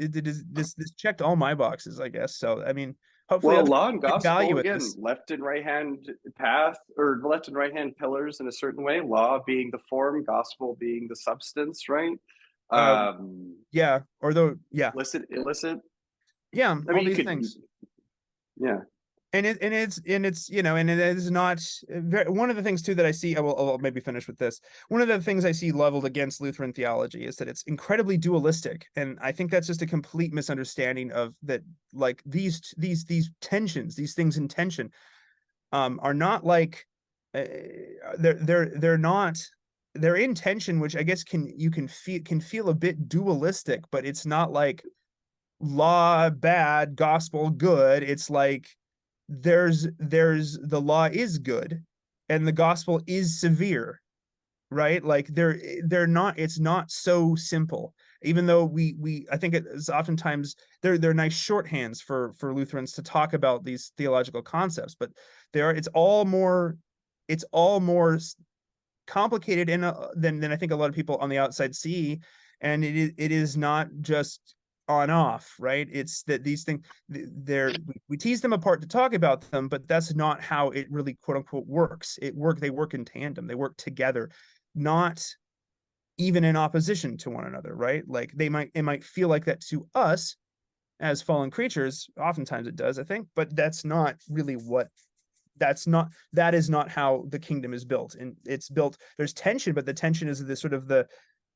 this checked all my boxes, I guess. So I mean, hopefully Well, other law people and get gospel value at again, this. left and right hand path, or left and right hand pillars in a certain way. Law being the form, gospel being the substance, right? Uh Um, yeah, or though yeah. licit, illicit. Yeah, I all mean, you these could, things. yeah. And it's you know, and it is not one of the things too that I see. I'll maybe finish with this. One of the things I see leveled against Lutheran theology is that it's incredibly dualistic, and I think that's just a complete misunderstanding of that. Like these tensions, these things in tension, are not like they're not, they're in tension, which I guess can feel a bit dualistic, but it's not like law bad, gospel good. It's like there's the law is good and the gospel is severe, right? Like they're not, it's not so simple. Even though we I think it's oftentimes they're nice shorthands for Lutherans to talk about these theological concepts, but it's all more complicated than I think a lot of people on the outside see, and it is not just on off, right? It's that these things, we tease them apart to talk about them, but that's not how it really quote unquote works. They work in tandem, they work together, not even in opposition to one another, right? Like it might feel like that to us as fallen creatures, oftentimes it does, I think, but that's not really what that is not how the kingdom is built. And it's built, there's tension, but the tension is the sort of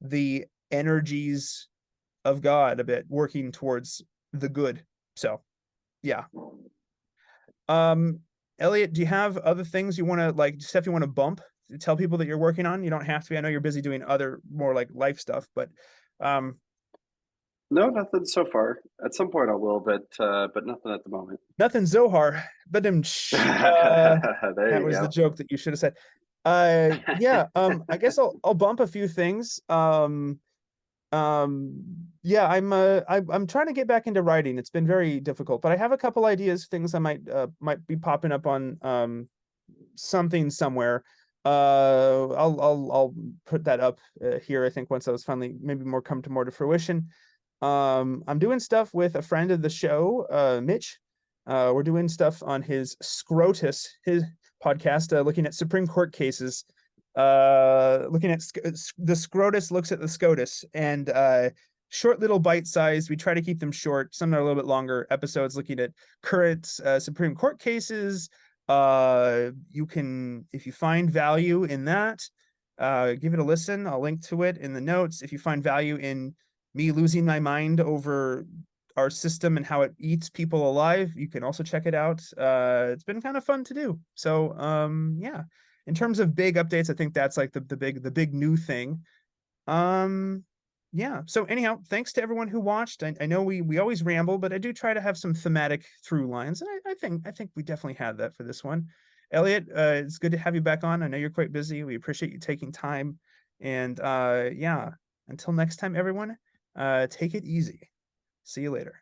the energies of God a bit working towards the good. So yeah. um Elliott, do you have other things you want to, like, stuff you want to bump, tell people that you're working on? You don't have to be, I know you're busy doing other more like life stuff, but um No, nothing so far. At some point I will, but nothing at the moment. nothing Zohar, but There that you was the go. joke that you should have said. Yeah, I guess I'll bump a few things. Yeah, I'm trying to get back into writing. It's been very difficult, but I have a couple ideas, things I might be popping up on something somewhere. I'll put that up here, I think, once I was finally maybe more come to more to fruition. I'm doing stuff with a friend of the show, Mitch. We're doing stuff on his Scrotus, his podcast, looking at Supreme Court cases, looking at the Scrotus looks at the SCOTUS, and short little bite size. We try to keep them short. Some are a little bit longer episodes looking at current Supreme Court cases. You can, if you find value in that, give it a listen. I'll link to it in the notes. If you find value in me losing my mind over our system and how it eats people alive, you can also check it out. It's been kind of fun to do. So yeah, in terms of big updates, I think that's like the big new thing. Yeah, so anyhow, thanks to everyone who watched. I know we always ramble, but I do try to have some thematic through lines, and I think we definitely had that for this one. Elliott, it's good to have you back on. I know you're quite busy. We appreciate you taking time, and yeah, until next time, everyone, take it easy. See you later.